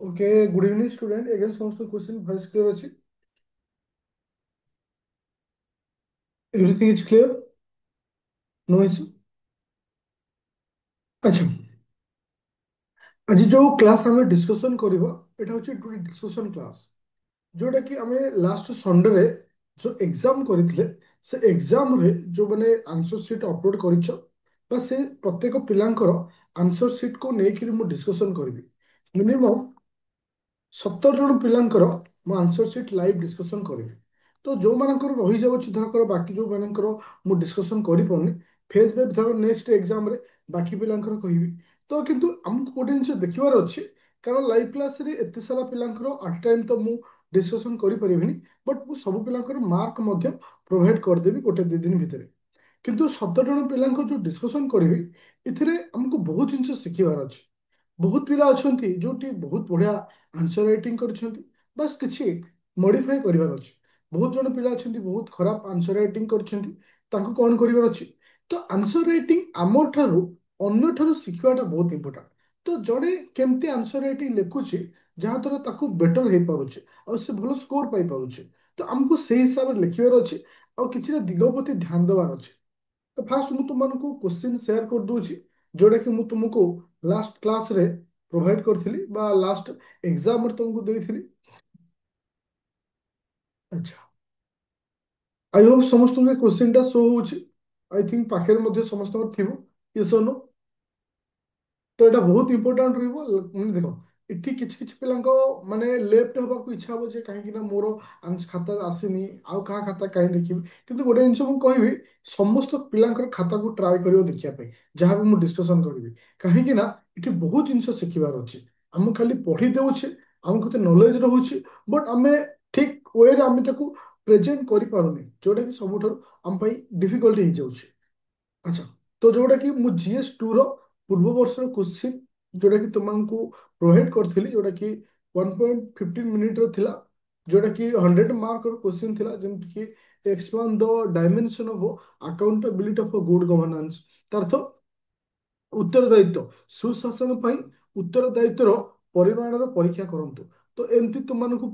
Okay, good evening, student. Again, समस्त question voice clear ଅଛି? Everything is clear? No issue? अच्छा, ଆଜି ଯୋଉ କ୍ଲାସ୍ ଆମେ ଡିସ୍କସନ୍ କରିବା ଏଟା ହଉଛି ଗୋଟେ ଡିସ୍କସନ୍ କ୍ଲାସ୍ ଯୋଉଟା କି ଆମେ ଲାଷ୍ଟ ସଣ୍ଡେରେ ଯୋଉ ଏକ୍ଜାମ୍ କରିଥିଲେ ସେ ଏକ୍ଜାମ୍ରେ ଯୋଉମାନେ ଆନ୍ସର ସିଟ୍ ଅପଲୋଡ୍ କରିଛ ବା ସେ ପ୍ରତ୍ୟେକ ପିଲାଙ୍କର ଆନ୍ସର ସିଟ୍କୁ ନେଇକିରି ମୁଁ ଡିସ୍କସନ୍ କରିବି ମିନିମମ୍ 17 ଜଣ ପିଲାଙ୍କର ମୁଁ ଆନ୍ସର ସିଟ୍ ଲାଇଭ୍ ଡିସ୍କସନ୍ କରିବି ତ ଯୋଉମାନଙ୍କର ରହିଯାଉଛି ଧରକର ବାକି ଯୋଉମାନଙ୍କର ମୁଁ ଡିସ୍କସନ୍ କରିପାରୁନି ଫେଜ୍ ବାଇ ଧର ନେକ୍ସଟ ଏକ୍ଜାମ୍ରେ ବାକି ପିଲାଙ୍କର କହିବି ତ କିନ୍ତୁ ଆମକୁ ଗୋଟେ ଜିନିଷ ଦେଖିବାର ଅଛି କାରଣ ଲାଇଭ୍ କ୍ଲାସ୍ରେ ଏତେ ସାରା ପିଲାଙ୍କର ଆଟ୍ ଟାଇମ୍ ତ ମୁଁ ଡିସ୍କସନ୍ କରିପାରିବିନି ବଟ୍ ମୁଁ ସବୁ ପିଲାଙ୍କର ମାର୍କ ମଧ୍ୟ ପ୍ରୋଭାଇଡ୍ କରିଦେବି ଗୋଟେ ଦୁଇ ଦିନ ଭିତରେ କିନ୍ତୁ 17 ଜଣ ପିଲାଙ୍କ ଯୋଉ ଡିସ୍କସନ୍ କରିବି ଏଥିରେ ଆମକୁ ବହୁତ ଜିନିଷ ଶିଖିବାର ଅଛି ବହୁତ ପିଲା ଅଛନ୍ତି ଯୋଉଠି ବହୁତ ବଢିଆ ଆନ୍ସର ରାଇଟିଂ କରିଛନ୍ତି ବାସ୍ କିଛି ମଡିଫାଏ କରିବାର ଅଛି ବହୁତ ଜଣ ପିଲା ଅଛନ୍ତି ବହୁତ ଖରାପ ଆନ୍ସର ରାଇଟିଂ କରିଛନ୍ତି ତାଙ୍କୁ କ'ଣ କରିବାର ଅଛି ତ ଆନ୍ସର ରାଇଟିଂ ଆମ ଠାରୁ ଅନ୍ୟଠାରୁ ଶିଖିବାଟା ବହୁତ ଇମ୍ପୋର୍ଟାଣ୍ଟ ତ ଜଣେ କେମିତି ଆନ୍ସର ରାଇଟିଂ ଲେଖୁଛି ଯାହାଦ୍ୱାରା ତାକୁ ବେଟର ହେଇପାରୁଛି ଆଉ ସେ ଭଲ ସ୍କୋର ପାଇପାରୁଛି ତ ଆମକୁ ସେଇ ହିସାବରେ ଲେଖିବାର ଅଛି ଆଉ କିଛିଟା ଦିଗ ପ୍ରତି ଧ୍ୟାନ ଦେବାର ଅଛି ତ ଫାର୍ଷ୍ଟ ମୁଁ ତୁମମାନଙ୍କୁ କ୍ୱେଶ୍ଚିନ୍ ସେୟାର କରିଦେଉଛି ଯୋଉଟାକି ମୁଁ ତୁମକୁ ଲାଷ୍ଟ କ୍ଲାସ୍ରେ ପ୍ରୋଭାଇଡ୍ କରିଥିଲି ବା ଲାଷ୍ଟ ଏକ୍ଜାମ୍ରେ ତୁମକୁ ଦେଇଥିଲି ଆଚ୍ଛା ଆଇ ହୋପ୍ ସମସ୍ତଙ୍କୁ ଏ କ୍ୱେଶ୍ଚିନ୍ଟା ଶୋ ହେଉଛି ଆଇ ଥିଙ୍କ ପାଖରେ ମଧ୍ୟ ସମସ୍ତଙ୍କର ଥିବ ୟେସ୍ ଅର୍ ନୋ ତ ଏଇଟା ବହୁତ ଇମ୍ପୋର୍ଟାଣ୍ଟ ରହିବ ମାନେ ଦେଖ ଏଠି କିଛି କିଛି ପିଲାଙ୍କ ମାନେ ଲେଫ୍ଟ ହେବାକୁ ଇଚ୍ଛା ହବ ଯେ କାହିଁକି ନା ମୋର ଖାତା ଆସିନି ଆଉ କାହା ଖାତା କାହିଁ ଦେଖିବି କିନ୍ତୁ ଗୋଟେ ଜିନିଷ ମୁଁ କହିବି ସମସ୍ତ ପିଲାଙ୍କର ଖାତାକୁ ଟ୍ରାଏ କରିବ ଦେଖିବା ପାଇଁ ଯାହା ବି ମୁଁ ଡିସ୍କସନ୍ କରିବି କାହିଁକି ନା ଏଠି ବହୁତ ଜିନିଷ ଶିଖିବାର ଅଛି ଆମକୁ ଖାଲି ପଢି ଦେଉଛେ ଆମକୁ କେତେ ନଲେଜ ରହୁଛି ବଟ୍ ଆମେ ଠିକ ୱେରେ ଆମେ ତାକୁ ପ୍ରେଜେଣ୍ଟ କରିପାରୁନି ଯୋଉଟା କି ସବୁଠାରୁ ଆମ ପାଇଁ ଡିଫିକଲ୍ଟ ହେଇଯାଉଛି ଆଚ୍ଛା ତ ଯୋଉଟା କି ମୁଁ GS2 ର ପୂର୍ବ ବର୍ଷର କ୍ୱେଶ୍ଚିନ୍ ଯୋଉଟା କି ତୁମମାନଙ୍କୁ ପ୍ରୋଭାଇଡ୍ କରିଥିଲି ଯୋଉଟା କି 1.15 ମିନିଟ୍ର ଥିଲା ଯୋଉଟା କି 100 ମାର୍କର କ୍ୱେଶ୍ଚିନ୍ ଥିଲା ଯେମିତି କି explain the dimension of accountability of good governance ତା ଅର୍ଥ ଉତ୍ତରଦାୟିତ୍ୱ ସୁଶାସନ ପାଇଁ ଉତ୍ତରଦାୟିତ୍ୱର ପରିମାଣର ପରୀକ୍ଷା କରନ୍ତୁ ତ ଏମିତି ତୁମମାନଙ୍କୁ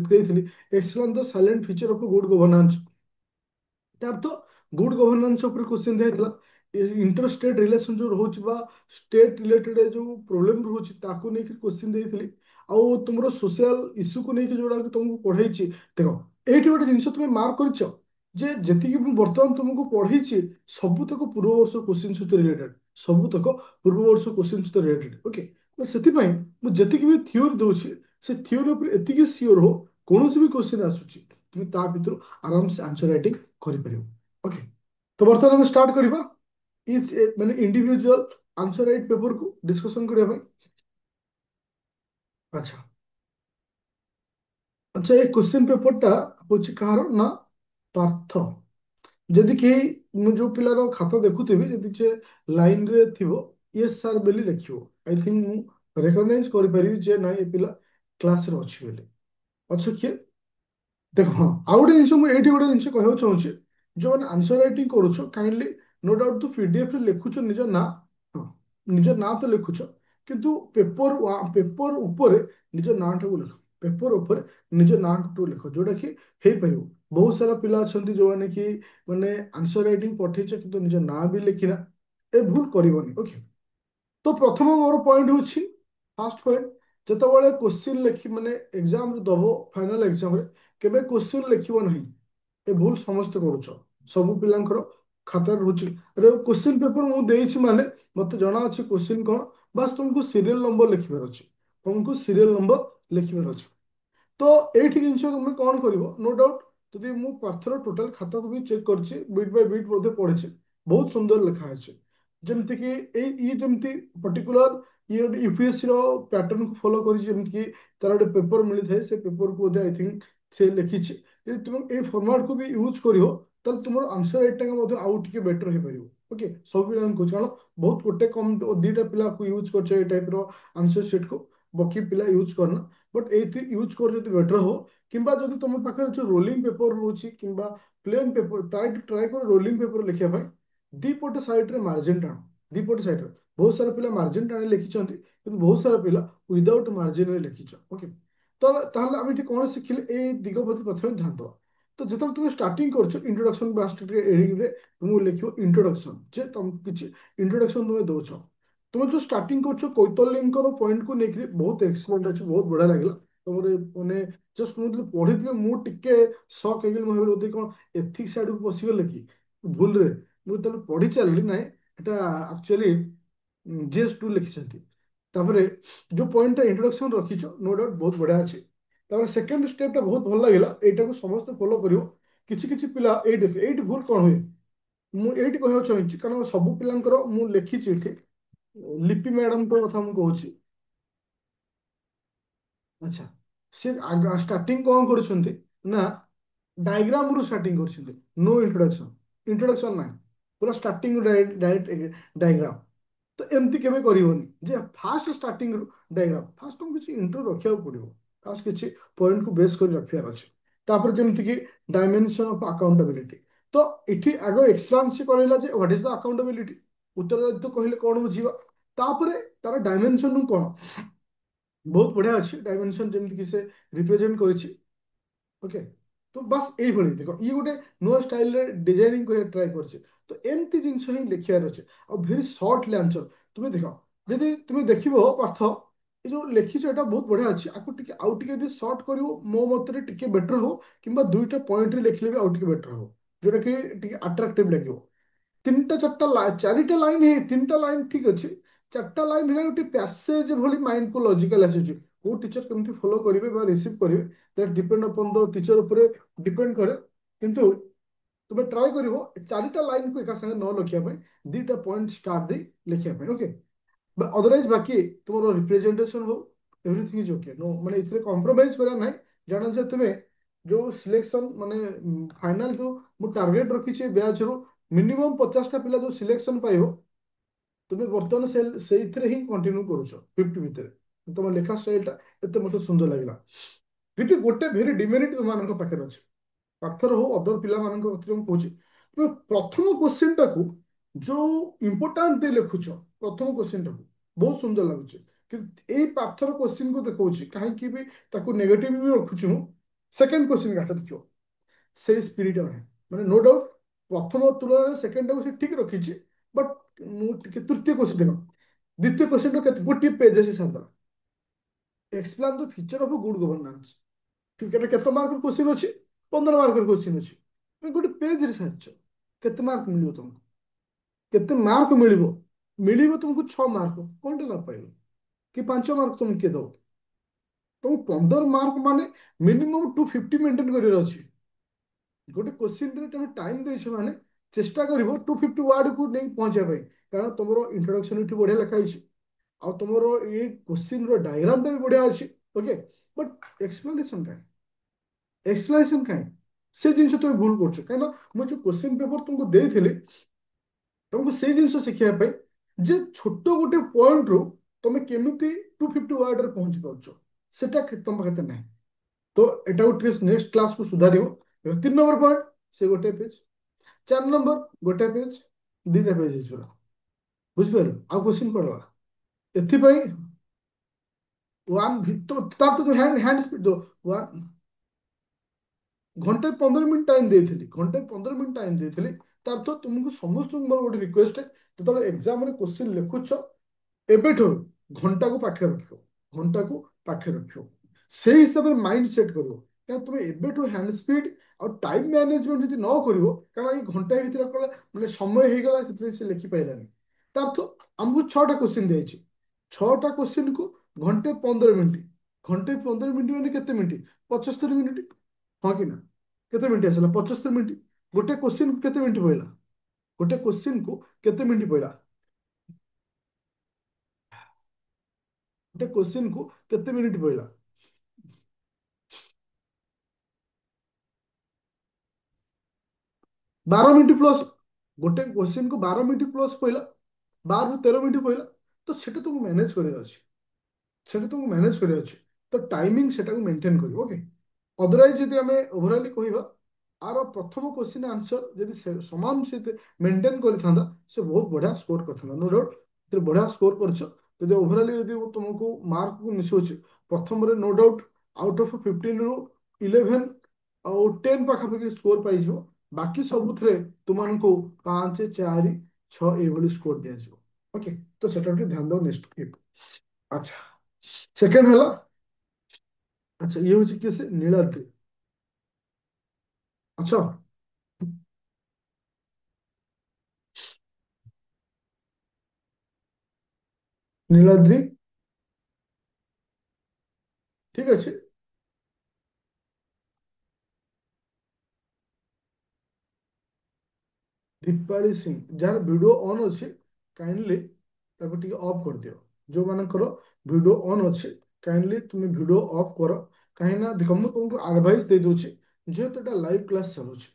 ଦେଇଥିଲି explain the silent feature of good governance ତାର ତ ଗୁଡ୍ ଗଭର୍ନାନ୍ସ ଉପରେ କ୍ୱେଶ୍ଚିନ୍ ଦିଆଯାଇଥିଲା ଇଣ୍ଟର ଷ୍ଟେଟ୍ ରିଲେସନ ଯୋଉ ରହୁଛି ବା ଷ୍ଟେଟ୍ ରିଲେଟେଡ୍ ଯୋଉ ପ୍ରୋବ୍ଲେମ ରହୁଛି ତାକୁ ନେଇକି କ୍ୱେଶ୍ଚିନ୍ ଦେଇଥିଲି ଆଉ ତୁମର ସୋସିଆଲ ଇସ୍ୟୁକୁ ନେଇକି ଯୋଉଟା ତୁମକୁ ପଢେଇଛି ଦେଖ ଏଇଠି ଗୋଟେ ଜିନିଷ ତୁମେ ମାର୍କ କରିଛ ଯେ ଯେତିକି ମୁଁ ବର୍ତ୍ତମାନ ତୁମକୁ ପଢେଇଛି ସବୁତକ ପୂର୍ବବର୍ଷ କ୍ୱେଶ୍ଚିନ୍ ସହିତ ରିଲେଟେଡ୍ ସବୁତକ ପୂର୍ବବର୍ଷ କ୍ୱେଶ୍ଚିନ୍ ସହିତ ରିଲେଟେଡ୍ ଓକେ ତ ସେଥିପାଇଁ ମୁଁ ଯେତିକି ବି ଥିଓରି ଦଉଛି ସେ ଥିଓରି ଉପରେ ଏତିକି ସିଓର ହଉ କୌଣସି ବି କ୍ୱେଶ୍ଚିନ୍ ଆସୁଛି তুমি ତା ଭିତରୁ ଆରାମସେ ଆନ୍ସର ରାଇଟିଂ କରିପାରିବ ଓକେ ତ ବର୍ତ୍ତମାନ ଆମେ ଷ୍ଟାର୍ଟ କରିବା ଇଚ୍ ମାନେ ଇଣ୍ଡିଭିଜୁଆଲ ଆନ୍ସର ରାଇଟ୍ ପେପରକୁ ଡିସ୍କସନ କରିବା ପାଇଁ ଆଚ୍ଛା ଆଚ୍ଛା ଏ କ୍ୱେଶ୍ଚିନ୍ ପେପରଟା ହଉଛି କାହାର ନା ପାର୍ଥ ଯଦି କେହି ମୁଁ ଯୋଉ ପିଲାର ଖାତା ଦେଖୁଥିବି ଯଦି ସେ ଲାଇନରେ ଥିବ ୟେସ୍ ସାର୍ ବୋଲି ଲେଖିବ ଆଇ ଥିଙ୍କ ମୁଁ ରେକଗ୍ନାଇଜ କରିପାରିବି ଯେ ନାଇଁ ଏ ପିଲା କ୍ଲାସରେ ଅଛି ବୋଲି ଅଛ କିଏ ଦେଖ ହଁ ଆଉ ଗୋଟେ ଜିନିଷ ମୁଁ ଏଇଠି ଗୋଟେ ଜିନିଷ କହିବାକୁ ଚାହୁଁଛି ଯୋଉମାନେ ଆନ୍ସର ରାଇଟିଂ କରୁଛ କାଇଣ୍ଡଲି ନୋ ଡାଉଟ୍ ତୁ ପିଡିଏଫରେ ଲେଖୁଛ ନିଜ ନାଁ ହଁ ନିଜ ନାଁ ତ ଲେଖୁଛ କିନ୍ତୁ ପେପର ଉପରେ ନିଜ ନାଁଟାକୁ ଲେଖ ପେପର ଉପରେ ନିଜ ନାଁଟାକୁ ଲେଖ ଯୋଉଟା କି ହେଇପାରିବ ବହୁତ ସାରା ପିଲା ଅଛନ୍ତି ଯୋଉମାନେ କି ମାନେ ଆନ୍ସର ରାଇଟିଂ ପଠେଇଛ କିନ୍ତୁ ନିଜ ନାଁ ବି ଲେଖିନା ଏ ଭୁଲ କରିବନି ଓକେ ତ ପ୍ରଥମ ମୋର ପଏଣ୍ଟ ହେଉଛି ଫାର୍ଷ୍ଟ ପଏଣ୍ଟ ଯେତେବେଳେ କ୍ୱେଶ୍ଚିନ୍ ଲେଖି ମାନେ ଏକ୍ଜାମ ଦବ ଫାଇନାଲ ଏକ୍ଜାମରେ କେବେ କ୍ୱେଶ୍ଚିନ୍ ଲେଖିବ ନାହିଁ ଏ ଭୁଲ ସମସ୍ତେ କରୁଛ ସବୁ ପିଲାଙ୍କର ଖାତାରେ ରହୁଛି ଆରେ କ୍ୱେଶ୍ଚିନ୍ ପେପର ମୁଁ ଦେଇଛି ମାନେ ମତେ ଜଣା ଅଛି କ୍ୱେଶ୍ଚିନ୍ କ'ଣ ବାସ୍ ତୁମକୁ ସିରିଏଲ ନମ୍ବର ଲେଖିବାର ଅଛି ତୁମକୁ ସିରିଏଲ ନମ୍ବର ଲେଖିବାର ଅଛି ତ ଏଇଠି ଜିନିଷ ତମେ କ'ଣ କରିବ ନୋ ଡାଉଟ୍ ଯଦି ମୁଁ ପାର୍ଥର ଟୋଟାଲ ଖାତାକୁ ବି ଚେକ୍ କରିଛି ବିଟ୍ ବାଇ ବିଟ୍ ମଧ୍ୟ ପଢିଛି ବହୁତ ସୁନ୍ଦର ଲେଖା ଅଛି ଯେମିତିକି ଇଏ ଯେମିତି ପର୍ଟିକୁଲାର ଇଏ ଗୋଟେ ୟୁପିଏସ୍ସି ର ପ୍ୟାଟର୍ନକୁ ଫଲୋ କରିଛି ଯେମିତିକି ତାର ଗୋଟେ ପେପର ମିଳିଥାଏ ସେ ପେପରକୁ ବୋଧେ ଆଇ ଥିଙ୍କ ସେ ଲେଖିଛି ଯଦି ତୁମେ ଏଇ ଫର୍ମାଟକୁ ବି ୟୁଜ୍ କରିବ ତାହେଲେ ତୁମର ଆନ୍ସର ରାଇଟିଂଟା ମଧ୍ୟ ଆଉ ଟିକେ ବେଟର ହେଇପାରିବ ଓକେ ସବୁ ପିଲାଙ୍କୁ କହୁଛି କାରଣ ବହୁତ ଗୋଟେ କମ ଦିଟା ପିଲାକୁ ୟୁଜ୍ କରୁଛ ଏଇ ଟାଇପର ଆନ୍ସର ସିଟ୍କୁ ବାକି ପିଲା ୟୁଜ୍ କରନା ବଟ୍ ଏଇଥି ୟୁଜ୍ କର ଯଦି ବେଟର ହବ କିମ୍ବା ଯଦି ତମ ପାଖରେ ଯୋଉ ରୋଲିଂ ପେପର ରହୁଛି କିମ୍ବା ପ୍ଲେନ୍ ପେପର ଟ୍ରାଏ କର ରୋଲିଂ ପେପର ଲେଖିବା ପାଇଁ ଦି ପଟ ସାଇଡରେ ମାର୍ଜିନ ଟାଣ ଦି ପଟ ସାଇଡରେ बहुत सारा पिला मार्जिन टाणी लिखिଛନ୍ତି କିନ୍ତୁ ବହୁତ ସାରା ପିଲା ୱିदाଉଟ୍ ମାର୍ଜିନରେ ଲେଖିଛ ଓକେ। ତ ତାହେଲେ ଆମେ ଏଠି କ'ଣ ଶିଖିଲେ ଏଇ ଦିଗ ପ୍ରତି ପ୍ରଥମେ ଧ୍ୟାନ ଦେବା। ତ ଯେତେବେଳେ ତୁମେ ଷ୍ଟାର୍ଟିଂ କରୁଛ ଇଣ୍ଟ୍ରୋଡକ୍ସନ ବା ଏଡିଂରେ ତୁମକୁ ଲେଖିବ ଇଣ୍ଟ୍ରୋଡକ୍ସନ ଯେ ତମକୁ କିଛି ଇଣ୍ଟ୍ରୋଡକ୍ସନ ତୁମେ ଦଉଛ। ତୁମେ ଯୋଉ ଷ୍ଟାର୍ଟିଂ କରୁଛ କୌତଲ୍ୟଙ୍କର ପଏଣ୍ଟକୁ ନେଇକି ବହୁତ ଏକ୍ସଲେଣ୍ଟ ଅଛି ବହୁତ ବଢିଆ ଲାଗିଲା। ତମର ମାନେ ଜଷ୍ଟ ମୁଁ ଯେତେବେଳେ ପଢିଥିଲି ମୁଁ ଟିକେ ସକ୍ ହେଇଗଲି ମୁଁ ଭାବିଲି ବୋଧେ କ'ଣ ଏଥିକ୍ସ ଆଡକୁ ପଶିଗଲେ କି ଭୁଲରେ। ମୁଁ ଯେତେବେଳେ ପଢି ଚାଲିଲି ନାଇଁ ଏଟା ଆକ୍ଚୁଆଲି GS2 ଲେଖିଛନ୍ତି। ତାପରେ ଯୋଉ ପଏଣ୍ଟଟା ଇଣ୍ଟ୍ରୋଡକ୍ସନ ରଖିଛ नो डाउट ବହୁତ ବଢିଆ ଅଛି। ତାପରେ ସେକେଣ୍ଡ ଷ୍ଟେପଟା ବହୁତ ଭଲ ଲାଗିଲା ଏଇଟାକୁ ସମସ୍ତେ ଫଲୋ କରିବ। କିଛି କିଛି ପିଲା ଏଇଠି ଏଇଠି ଭୁଲ କ'ଣ ହୁଏ ମୁଁ ଏଇଠି କହିବାକୁ ଚାହୁଁଛି କାରଣ ସବୁ ପିଲାଙ୍କର ମୁଁ ଲେଖିଛି ଏଠି ଲିପି ମ୍ୟାଡମଙ୍କ କଥା ମୁଁ କହୁଛି। ଆଚ୍ଛା ସେ ଷ୍ଟାର୍ଟିଂ କ'ଣ କରୁଛନ୍ତି ନା डायग्राम ରୁ ଷ୍ଟାର୍ଟିଂ କରିଛନ୍ତି नो इंट्रोडक्शन इंट्रोडक्शन ନାହିଁ ପୁରା ଷ୍ଟାର୍ଟିଂ ଡାଇରେକ୍ଟ डायग्राम। ତ ଏମିତି କେବେ କରିବନି ଯେ ଫାଷ୍ଟ ଷ୍ଟାର୍ଟିଂ ରୁ ଡାଇଗ୍ରାମ ଫାଷ୍ଟ ତୁମକୁ କିଛି ଇଣ୍ଟ୍ରୋ ରଖିବାକୁ ପଡିବ। ଫାଷ୍ଟ କିଛି ପଏଣ୍ଟକୁ ବେସ୍ କରି ରଖିବାର ଅଛି। ତାପରେ ଯେମିତିକି ଡାଇମେନସନ ଅଫ ଆକାଉଣ୍ଟାବିଲିଟି। ତ ଏଠି ଆଗ ଏକ୍ସପ୍ଲାନ୍ ସେ କହିଲା ଯେ ହ୍ୱାଟ ଇଜ ଦ ଆକାଉଣ୍ଟାବିଲିଟି ଉତ୍ତରଦାୟିତ୍ୱ କହିଲେ କ'ଣ ବୁଝିବା। ତାପରେ ତାର ଡାଇମେନସନ କ'ଣ ବହୁତ ବଢିଆ ଅଛି ଡାଇମେନସନ ଯେମିତିକି ସେ ରିପ୍ରେଜେଣ୍ଟ କରିଛି ओके। तो बस এইভাবে দেখো ଇଏ ଗୋଟେ ନୂଆ ଷ୍ଟାଇଲରେ ଡିଜାଇନିଂ କରିବା ଟ୍ରାଏ କରିଛି। ତ ଏମିତି ଜିନିଷ ହିଁ ଲେଖିବାର ଅଛି ଆଉ ଭେରି ସର୍ଟଲି ଆନ୍ସର। ତୁମେ ଦେଖ ଯଦି ତୁମେ ଦେଖିବ ପାର୍ଥ ଏ ଯୋଉ ଲେଖିଛ ଏଟା ବହୁତ ବଢିଆ ଅଛି ଆକୁ ଟିକେ ଆଉ ଟିକେ ଯଦି ସର୍ଟ କରିବ ମୋ ମତରେ ଟିକେ ବେଟର ହବ କିମ୍ବା ଦୁଇଟା ପଏଣ୍ଟରେ ଲେଖିଲେ ବି ଆଉ ଟିକେ ବେଟର ହବ ଯୋଉଟା କି ଟିକେ ଆଟ୍ରାକ୍ଟିଭ ଲାଗିବ। ତିନିଟା ଚାରିଟା ଚାରିଟା ଲାଇନ ହେଇ ତିନିଟା ଲାଇନ ଠିକ ଅଛି। ଚାରିଟା ଲାଇନ ହେଲା ଗୋଟେ ପ୍ୟାସେଜ ଭଳି ମାଇଣ୍ଡକୁ ଲଜିକାଲ ଆସୁଛି କୋଉ ଟିଚର କେମିତି ଫଲୋ କରିବେ ବା ରିସିଭ୍ କରିବେ that depend upon the teacher ଉପରେ ଡିପେଣ୍ଡ କରେ। କିନ୍ତୁ ତୁମେ ଟ୍ରାଏ କରିବ ଚାରିଟା ଲାଇନକୁ ଏକା ସାଙ୍ଗେ ନ ଲେଖିବା ପାଇଁ ଦିଟା ପଏଣ୍ଟ ଷ୍ଟାର୍ଟ ଦେଇ ଲେଖିବା ପାଇଁ ଓକେ। ଅଦରୱାଇଜ ବାକି ତୁମର ରିପ୍ରେଜେଣ୍ଟେସନ ହଉ ଏଭ୍ରିଥିଙ୍ଗ ଇଜ ଓକେ नो ମାନେ ଏଥିରେ କମ୍ପ୍ରୋମାଇଜ କରିବା ନାହିଁ। ଜାଣ ଯେ ତୁମେ ଯୋଉ ସିଲେକ୍ସନ ମାନେ ଫାଇନାଲ ଯୋଉ ମୁଁ ଟାର୍ଗେଟ ରଖିଛି ବ୍ୟାଚରୁ ମିନିମମ୍ 50ଟା ପିଲା ଯୋଉ ସିଲେକ୍ସନ ପାଇବ ତୁମେ ବର୍ତ୍ତମାନ ସେଇଥିରେ ହିଁ କଣ୍ଟିନ୍ୟୁ କରୁଛ 50 ଭିତରେ। ତମ ଲେଖା ଷ୍ଟାଇଲଟା ଏତେ ମତେ ସୁନ୍ଦର ଲାଗିଲା। କିନ୍ତୁ ଗୋଟେ ଭେରି ଡିମେରିଟ ତୁମମାନଙ୍କ ପାଖରେ ଅଛି ପାଠର ହଉ ଅଦର ପିଲାମାନଙ୍କ କଥା ମୁଁ କହୁଛି। ତୁମେ ପ୍ରଥମ କ୍ୱେଶ୍ଚିନ୍ଟାକୁ ଯୋଉ ଇମ୍ପୋର୍ଟାଣ୍ଟ ଦେଇ ଲେଖୁଛ ପ୍ରଥମ କ୍ୱେଶ୍ଚିନ୍ଟାକୁ ବହୁତ ସୁନ୍ଦର ଲାଗୁଛି କିନ୍ତୁ ଏଇ ପାଠର କ୍ୱେଶ୍ଚିନ୍କୁ ଦେଖଉଛି କାହିଁକି ବି ତାକୁ ନେଗେଟିଭ ବି ରଖୁଛି ମୁଁ। ସେକେଣ୍ଡ କ୍ୱେଶ୍ଚିନ୍ ଆଶା ଦେଖିବ ସେଇ ସ୍ପିରିଟ୍ ନାହିଁ ମାନେ नो डाउट ପ୍ରଥମ ତୁଳନାରେ ସେକେଣ୍ଡଟାକୁ ସେ ଠିକ ରଖିଛି ବଟ୍ ମୁଁ ଟିକେ ତୃତୀୟ କ୍ୱେଶ୍ଚିନ୍ ଦେଖ ଦ୍ୱିତୀୟ କ୍ୱେଶ୍ଚିନ୍ର କେତେ ଗୋଟିଏ ପେଜ ଅଛି ସାରିଦେଲା explain the feature of good governance. ଠିକ ଏଟା କେତେ ମାର୍କର କ୍ୱେଶ୍ଚିନ୍ ଅଛି 15 ମାର୍କର କ୍ୱେଶ୍ଚିନ୍ ଅଛି। ତୁମେ ଗୋଟେ ପେଜରେ ସାରିଛ କେତେ ମାର୍କ ମିଳିବ ତମକୁ କେତେ ମାର୍କ ମିଳିବ ମିଳିବ ତୁମକୁ 6 ମାର୍କ କଣଟା ନ ପାଇବ କି 5 ମାର୍କ ତୁମକୁ କିଏ ଦବ। ତମକୁ 15 ମାର୍କ ମାନେ ମିନିମମ୍ 250 ମେଣ୍ଟେନ୍ କରିବାର ଅଛି। ଗୋଟେ କ୍ୱେଶ୍ଚିନ୍ରେ ତମେ ଟାଇମ୍ ଦେଇଛ ମାନେ ଚେଷ୍ଟା କରିବ 250 ୱାର୍ଡକୁ ନେଇ ପହଞ୍ଚିବା ପାଇଁ କାରଣ ତମର ଇଣ୍ଟ୍ରୋଡକ୍ସନ ଏଠି ବଢିଆ ଲେଖା ହେଇଛି ଆଉ ତମର ଏଇ କ୍ୱେଶ୍ଚିନ୍ର ଡାଇଗ୍ରାମଟା ବି ବଢିଆ ଅଛି ଓକେ। ବଟ୍ ଏକ୍ସପ୍ଲାନେସନ କାହିଁ ଏକ୍ସପ୍ଲାନେସନ କାହିଁ ସେ ଜିନିଷ ତୁମେ ଭୁଲ କରୁଛ କାହିଁକିନା ମୁଁ ଯୋଉ କ୍ୱେଶ୍ଚିନ୍ ପେପର ତୁମକୁ ଦେଇଥିଲି ତମକୁ ସେଇ ଜିନିଷ ଶିଖିବା ପାଇଁ ଯେ ଛୋଟ ଗୋଟେ ପଏଣ୍ଟରୁ ତମେ କେମିତି 250 ୱାର୍ଡରେ ପହଞ୍ଚି ପାରୁଛ ସେଟା ତମ ପାଖରେ ନାହିଁ। ତ ଏଟାକୁ ଟିକେ ନେକ୍ସଟ କ୍ଲାସକୁ ସୁଧାରିବ। 3 ନମ୍ବର ପଏଣ୍ଟ ସେ ଗୋଟେ ପେଜ 4 ନମ୍ବର ଗୋଟେ ପେଜ ଦିଟା ପେଜ ହେଇଯିବ ବୁଝିପାରିଲ ଆଉ କ୍ୱେଶ୍ଚିନ୍ ପଡିଲା ଏଥିପାଇଁ ତାର ତ ହ୍ୟାଣ୍ଡ ସ୍ପିଡ ଘଣ୍ଟେ 15 ମିନିଟ୍ ଟାଇମ୍ ଦେଇଥିଲି ଘଣ୍ଟେ 15 ମିନିଟ୍ ଟାଇମ୍ ଦେଇଥିଲି। ତାର ତ ତୁମକୁ ସମସ୍ତଙ୍କୁ ମୋର ଗୋଟେ ରିକ୍ୱେଷ୍ଟ ଯେତେବେଳେ ଏକ୍ଜାମରେ କ୍ୱେଶ୍ଚିନ୍ ଲେଖୁଛ ଏବେଠୁ ଘଣ୍ଟାକୁ ପାଖରେ ରଖିବ ଘଣ୍ଟାକୁ ପାଖରେ ରଖିବ ସେଇ ହିସାବରେ ମାଇଣ୍ଡ ସେଟ୍ କରିବ। କାରଣ ତୁମେ ଏବେଠୁ ହ୍ୟାଣ୍ଡ ସ୍ପିଡ୍ ଆଉ ଟାଇମ୍ ମ୍ୟାନେଜମେଣ୍ଟ ଯଦି ନ କରିବ କାରଣ ଏଇ ଘଣ୍ଟାଏ ଭିତରେ କଲେ ମାନେ ସମୟ ହେଇଗଲା ସେଥିପାଇଁ ସେ ଲେଖିପାରିଲାନି। ତାର ତ ଆମକୁ 6ଟା କ୍ୱେଶ୍ଚିନ୍ ଦିଆଯାଇଛି 6ଟା କ୍ୱେଶ୍ଚିନ୍କୁ ଘଣ୍ଟେ 15 ମିନିଟ୍ ଘଣ୍ଟେ 15 ମିନିଟ୍ ମାନେ କେତେ ମିନିଟ୍ 75 ମିନିଟ୍ ହଁ କି ନା କେତେ ମିନିଟ୍ ଆସିଲା 75 ମିନିଟ୍। ଗୋଟେ କ୍ୱେଶ୍ଚିନ୍କୁ କେତେ ମିନିଟ୍ ପଇଲା ଗୋଟେ କ୍ୱେଶ୍ଚିନ୍କୁ କେତେ ମିନିଟ୍ ପଇଲା ଗୋଟେ କ୍ୱେଶ୍ଚିନ୍କୁ କେତେ ମିନିଟ୍ ପଇଲା 12 ମିନିଟ୍ ପ୍ଲସ୍ ଗୋଟେ କ୍ୱେଶ୍ଚିନ୍କୁ 12 ମିନିଟ୍ ପ୍ଲସ୍ ପଇଲା 12 ରୁ 13 ମିନିଟ୍ ପଇଲା। ତ ସେଟା ତୁମକୁ ମ୍ୟାନେଜ କରିବାର ଅଛି ସେଟା ତୁମକୁ ମ୍ୟାନେଜ କରିବାର ଅଛି। ତ ଟାଇମିଂ ସେଟାକୁ ମେଣ୍ଟେନ୍ କରିବ ଓକେ। ଅଦରୱାଇଜ ଯଦି ଆମେ ଓଭରାଲି କହିବା ଆର ପ୍ରଥମ କ୍ୱେଶ୍ଚିନ୍ ଆନ୍ସର ଯଦି ସମାନ ସେ ମେଣ୍ଟେନ୍ କରିଥାନ୍ତା ସେ ବହୁତ ବଢିଆ ସ୍କୋର କରିଥାନ୍ତା नो डाउट। ଏଥିରେ ବଢିଆ ସ୍କୋର କରିଛ। ଯଦି ଓଭରାଲି ଯଦି ମୁଁ ତୁମକୁ ମାର୍କକୁ ମିଶଉଛି, ପ୍ରଥମରେ ନୋ ଡାଉଟ୍ ଆଉଟ୍ ଅଫ୍ 15 ରୁ 11 ଆଉ 10 ପାଖାପାଖି ସ୍କୋର ପାଇଯିବ। ବାକି ସବୁଥିରେ ତୁମମାନଙ୍କୁ 5 4 6 ଏଇଭଳି ସ୍କୋର ଦିଆଯିବ। ଓକେ, ତ ସେଟା ଟିକେ ଧ୍ୟାନ ଦବ ନେକ୍ସଟ ୱିକ୍। ଆଚ୍ଛା, ସେକେଣ୍ଡ ହେଲା, ଆଚ୍ଛା ଇଏ ହଉଛି କିଏ ସେ ନୀଳାଦ୍ରି। ଆଚ୍ଛା, ନୀଳାଦ୍ରି ଠିକ ଅଛି। ଦୀପାଳି ସିଂ ଯାହାର ଭିଡ଼ିଓ ଅନ୍ ଅଛି କାଇଣ୍ଡଲି ତାକୁ ଟିକେ ଅଫ୍ କରିଦିଅ। ଯୋଉମାନଙ୍କର ଭିଡ଼ିଓ ଅନ୍ ଅଛି କାଇଣ୍ଡଲି ତୁମେ ଭିଡ଼ିଓ ଅଫ୍ କର। କାହିଁକି ନା ଦେଖ ମୁଁ ତୁମକୁ ଆଡଭାଇସ୍ ଦେଇଦଉଛି, ଯେହେତୁ ଏଟା ଲାଇଭ୍ କ୍ଲାସ୍ ଚାଲୁଛି,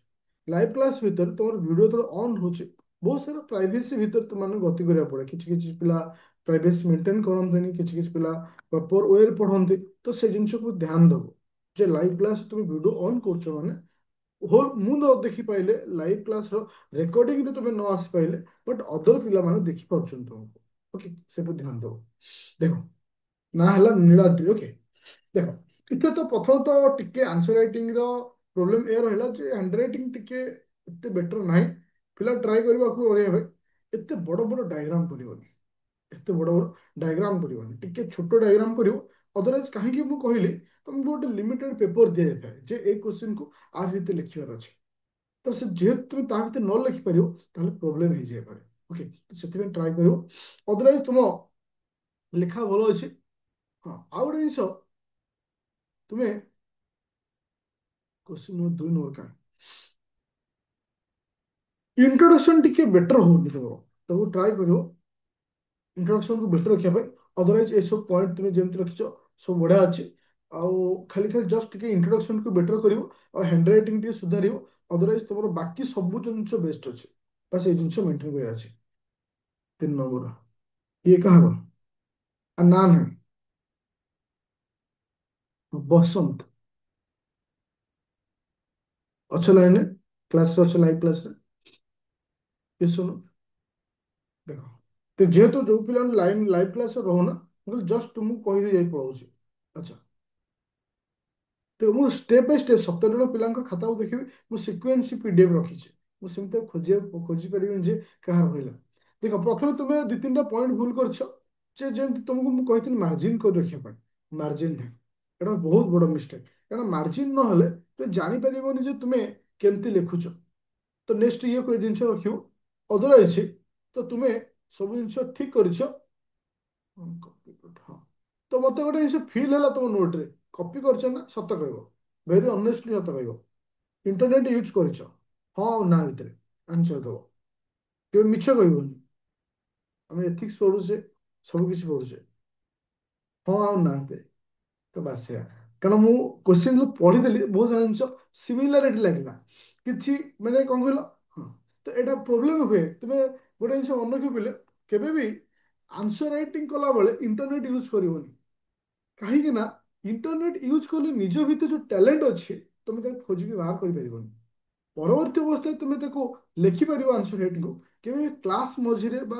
ଲାଇଭ୍ କ୍ଲାସ୍ ଭିତରେ ତମର ଭିଡ଼ିଓ ଯେତେବେଳେ ଅନ୍ ହଉଛି ବହୁତ ସାରା ପ୍ରାଇଭେସି ଭିତରେ ତୁମମାନଙ୍କୁ ଗତି କରିବାକୁ ପଡେ। କିଛି କିଛି ପିଲା ପ୍ରାଇଭେସି ମେଣ୍ଟେନ୍ କରନ୍ତିନି, କିଛି କିଛି ପିଲା ପ୍ରପର ୱେରେ ପଢନ୍ତି। ତ ସେ ଜିନିଷକୁ ଧ୍ୟାନ ଦବ ଯେ ଲାଇଭ୍ କ୍ଲାସ୍ ତୁମେ ଭିଡ଼ିଓ ଅନ୍ କରୁଛ ମାନେ ହୋଲ ମୁଁ ନ ଦେଖି ପାଇଲେ ଲାଇଭ୍ କ୍ଲାସ ର ରେକର୍ଡିଂ ରେ ତମେ ନ ଆସି ପାଇଲେ ବଟ୍ ଅଦର ପିଲାମାନେ ଦେଖିପାରୁଛନ୍ତି ତୁମକୁ। ଓକେ, ସେକୁ ଧ୍ୟାନ ଦବ। ଦେଖ ନା ହେଲା ନୀଳାଦ୍ରି। ଓକେ, ଦେଖ ଏଥିରେ ତ ପ୍ରଥମତଃ ଟିକେ ଆନ୍ସର ରାଇଟିଂ ର ପ୍ରୋବ୍ଲେମ ଏ ରହିଲା ଯେ ହ୍ୟାଣ୍ଡ ରାଇଟିଂ ଟିକେ ଏତେ ବେଟର ନାହିଁ। ପିଲା ଟ୍ରାଏ କରିବାକୁ ପଢିବା ପାଇଁ ଏତେ ବଡ ବଡ ଡାଇଗ୍ରାମ କରିବନି, ଏତେ ବଡ ବଡ ଡାଇଗ୍ରାମ କରିବନି, ଟିକେ ଛୋଟ ଡାଇଗ୍ରାମ କରିବ। ଅଦରୱାଇଜ କାହିଁକି ମୁଁ କହିଲି, ତମକୁ ଗୋଟେ ଲିମିଟେଡ ପେପର ଦିଆଯାଇଥାଏ ଯେ ଏଇ କ୍ୱେଶ୍ଚିନ୍ କୁ ଆର ଭିତରେ ଲେଖିବାର ଅଛି। ତ ସେ ଯେହେତୁ ତୁମେ ତା ଭିତରେ ନ ଲେଖିପାରିବ ତାହେଲେ ପ୍ରୋବ୍ଲେମ ହେଇଯାଇପାରେ। ଓକେ, ତ ସେଥିପାଇଁ ଟ୍ରାଏ କରିବ। ଅଦରୱାଇଜ ତୁମ ଲେଖା ଭଲ ଅଛି। ହଁ, ଆଉ ଗୋଟେ ଜିନିଷ, ତୁମେ କ୍ୱେଶ୍ଚିନ୍ ନମ୍ବର 2 ନମ୍ବର କାଣ ଇଣ୍ଟ୍ରୋଡକ୍ସନ ଟିକେ ବେଟର ହଉନି ତମର, ତାକୁ ଟ୍ରାଏ କରିବ ଇଣ୍ଟ୍ରୋଡକ୍ସନକୁ ବେଟର ରଖିବା ପାଇଁ। ଅଦରୱାଇଜ ଏସବୁ ପଏଣ୍ଟ ତୁମେ ଯେମିତି ରଖିଛ ସବୁ ବଢିଆ ଅଛି। ଆଉ ଖାଲି ଖାଲି ଜଷ୍ଟ ଟିକେ ଇଣ୍ଟ୍ରୋଡକ୍ସନକୁ ବେଟର କରିବ ଆଉ ହ୍ୟାଣ୍ଡ ରାଇଟିଂ ଟିକେ ସୁଧାରିବ। ଅଦରୱାଇଜ ତମର ବାକି ସବୁ ଜିନିଷ ବେଷ୍ଟ ଅଛି, ବାସ୍ ଏଇ ଜିନିଷ ମେଣ୍ଟେନ କରିବାର ଅଛି। 3 ନମ୍ବର ଇଏ କାହାର ନା ନାହିଁ? ବସନ୍ତ ଅଛ ଲାଇନରେ, କ୍ଲାସରେ ଅଛ, ଲାଇଭ କ୍ଲାସରେ। ଏ ଶୁଣ, ଦେଖ ତ ଯେହେତୁ ଯୋଉ ପିଲାମାନେ ଲାଇଭ କ୍ଲାସରେ ରହୁନା, ମୁଁ ଖାଲି ଜଷ୍ଟ ତୁମକୁ କହିଦେଇ ଯାଇ ପଳାଉଛି। ଆଚ୍ଛା, ତ ମୁଁ ଷ୍ଟେପ୍ ବାଇ ଷ୍ଟେପ୍ 17 ଜଣ ପିଲାଙ୍କ ଖାତାକୁ ଦେଖିବି, ମୁଁ ସିକ୍ୱେନ୍ସ ପିଡିଏଫ୍ ରଖିଛି। ମୁଁ ସେମିତି ଆଉ ଖୋଜି ପାରିବିନି ଯେ କାହାର ରହିଲା। ଦେଖ ପ୍ରଥମେ ତୁମେ ଦି ତିନିଟା ପଏଣ୍ଟ ଭୁଲ କରିଛ, ଯେ ଯେମିତି ତୁମକୁ ମୁଁ କହିଥିଲି ମାର୍ଜିନ୍ କରି ରଖିବା ପାଇଁ, ମାର୍ଜିନ୍ ନାହିଁ। ଏଇଟା ବହୁତ ବଡ଼ ମିଷ୍ଟେକ୍, କାରଣ ମାର୍ଜିନ୍ ନହେଲେ ତୁମେ ଜାଣିପାରିବନି ଯେ ତୁମେ କେମିତି ଲେଖୁଛ। ତ ନେକ୍ସଟ ଇଏ କୋଉ ଜିନିଷ ରଖିବ। ଅଦରୱାଇଜ ତ ତୁମେ ସବୁ ଜିନିଷ ଠିକ କରିଛ। ହଁ, copy cut, ହଁ। ତ ମତେ ଗୋଟେ ଜିନିଷ ଫିଲ୍ ହେଲା ତମ ନୋଟରେ, କପି କରିଛ ନା? ସତ କହିବ, ଭେରି ଅନେଷ୍ଟଲି ସତ କହିବ। ଇଣ୍ଟରନେଟ ୟୁଜ କରିଛ? ହଁ ଆଉ ନା ଭିତରେ ଆନ୍ସର ଦବ, କେବେ ମିଛ କହିବନି। ଆମେ ଏଥିକ୍ସ ପଢୁଛେ, ସବୁ କିଛି ପଢୁଛେ। ହଁ ଆଉ ନା ଭିତରେ ତ ବାସ୍ ସେୟା। କାରଣ ମୁଁ କୋଶ୍ଚିନ୍ ଯୋଉ ପଢିଦେଲି ବହୁତ ସାରା ଜିନିଷ ସିମିଲାରିଟି ଲାଗିଲା କିଛି, ମାନେ କଣ କହିଲ। ହଁ, ତ ଏଇଟା ପ୍ରୋବ୍ଲେମ ହୁଏ। ତୁମେ ଗୋଟେ ଜିନିଷ ମନେ ରଖିପାରିଲେ, କେବେ ବି ଆନ୍ସର ରାଇଟିଂ କଲାବେଳେ ଇଣ୍ଟରନେଟ ୟୁଜ କରିବନି। କାହିଁକି ନା ଇଣ୍ଟରନେଟ ୟୁଜ କଲେ ନିଜ ଭିତରେ ଯୋଉ ଟ୍ୟାଲେଣ୍ଟ ଅଛି ତମେ ତାକୁ ଖୋଜିକି ବାହାର କରିପାରିବନି। ପରବର୍ତ୍ତୀ ଅବସ୍ଥାରେ ତୁମେ ତାକୁ ଲେଖିପାରିବ ଆନ୍ସର ରାଇଟିଂକୁ। କେବେ କ୍ଲାସ୍ ମଝିରେ ବା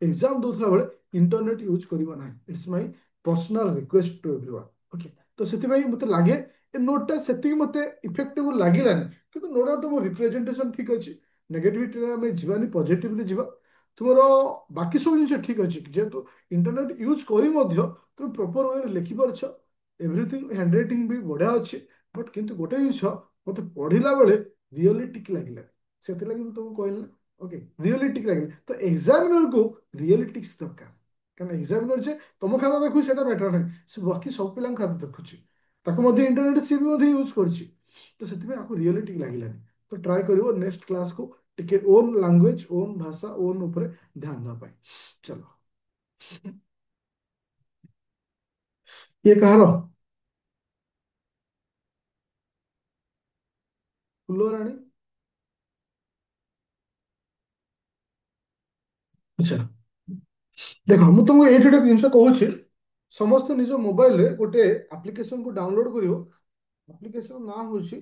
ଏକ୍ସାମ ଦଉଥିଲା ବେଳେ ଇଣ୍ଟରନେଟ ୟୁଜ କରିବ ନାହିଁ। It's my personal request to everyone. Okay, ତ ସେଥିପାଇଁ ମୋତେ ଲାଗେ ଏ ନୋଟଟା ସେତିକି ମୋତେ ଇଫେକ୍ଟିଭ ଲାଗିଲାନି। କିନ୍ତୁ ନୋ ଡାଉଟ୍ ମୋ ରିପ୍ରେଜେଣ୍ଟେସନ ଠିକ ଅଛି। ନେଗେଟିଭିଟିରେ ଆମେ ଯିବାନି, ପଜିଟିଭରେ ଯିବା। ତୁମର ବାକି ସବୁ ଜିନିଷ ଠିକ ଅଛି, ଯେହେତୁ ଇଣ୍ଟରନେଟ ୟୁଜ କରି ମଧ୍ୟ ତୁମେ ପ୍ରପର ୱେରେ ଲେଖିପାରୁଛ। ଏଭ୍ରିଥିଙ୍ଗ ହ୍ୟାଣ୍ଡ ରାଇଟିଂ ବି ବଢିଆ ଅଛି। ବଟ୍ କିନ୍ତୁ ଗୋଟେ ଜିନିଷ ମୋତେ ପଢିଲା ବେଳେ ରିଅଲିଟିକ ଲାଗିଲା, ସେଥିଲାଗି ମୁଁ ତୁମକୁ କହିଲି ନା। ଓକେ, ରିଅଲିଟିକ ଲାଗିଲା। ତ ଏକ୍ସାମିନରକୁ ରିଅଲିଟିକ୍ସ ଦରକାର। କାରଣ ଏକ୍ସାମିନର ଯେ ତମ ଖାତା ଦେଖୁଛି ସେଟା ମ୍ୟାଟର ନାହିଁ, ସେ ବାକି ସବୁ ପିଲାଙ୍କ ଖାତା ଦେଖୁଛି। ତାକୁ ମଧ୍ୟ ଇଣ୍ଟରନେଟ ସିଏ ବି ମଧ୍ୟ ୟୁଜ କରିଛି। ତ ସେଥିପାଇଁ ଆକୁ ରିଅଲିଟିକ ଲାଗିଲାନି। ତ ଟ୍ରାଏ କରିବ ନେକ୍ସଟ କ୍ଲାସକୁ ଟିକେ ଓନ୍ ଲାଙ୍ଗୁଏଜ, ଓନ୍ ଭାଷା, ଓନ୍ ଉପରେ ଧ୍ୟାନ ଦେବା ପାଇଁ। ଚलो, ଇଏ କାହାର? ଫୁଲରାଣୀ। ଆଚ୍ଛା, ଦେଖ ମୁଁ ତୁମକୁ ଏଇଠି ଗୋଟେ ଜିନିଷ କହୁଛି। ସମସ୍ତେ ନିଜ ମୋବାଇଲରେ ଗୋଟେ ଆପ୍ଲିକେସନକୁ ଡାଉନଲୋଡ କରିବ। ଆପ୍ଲିକେସନ ନାଁ ହଉଛି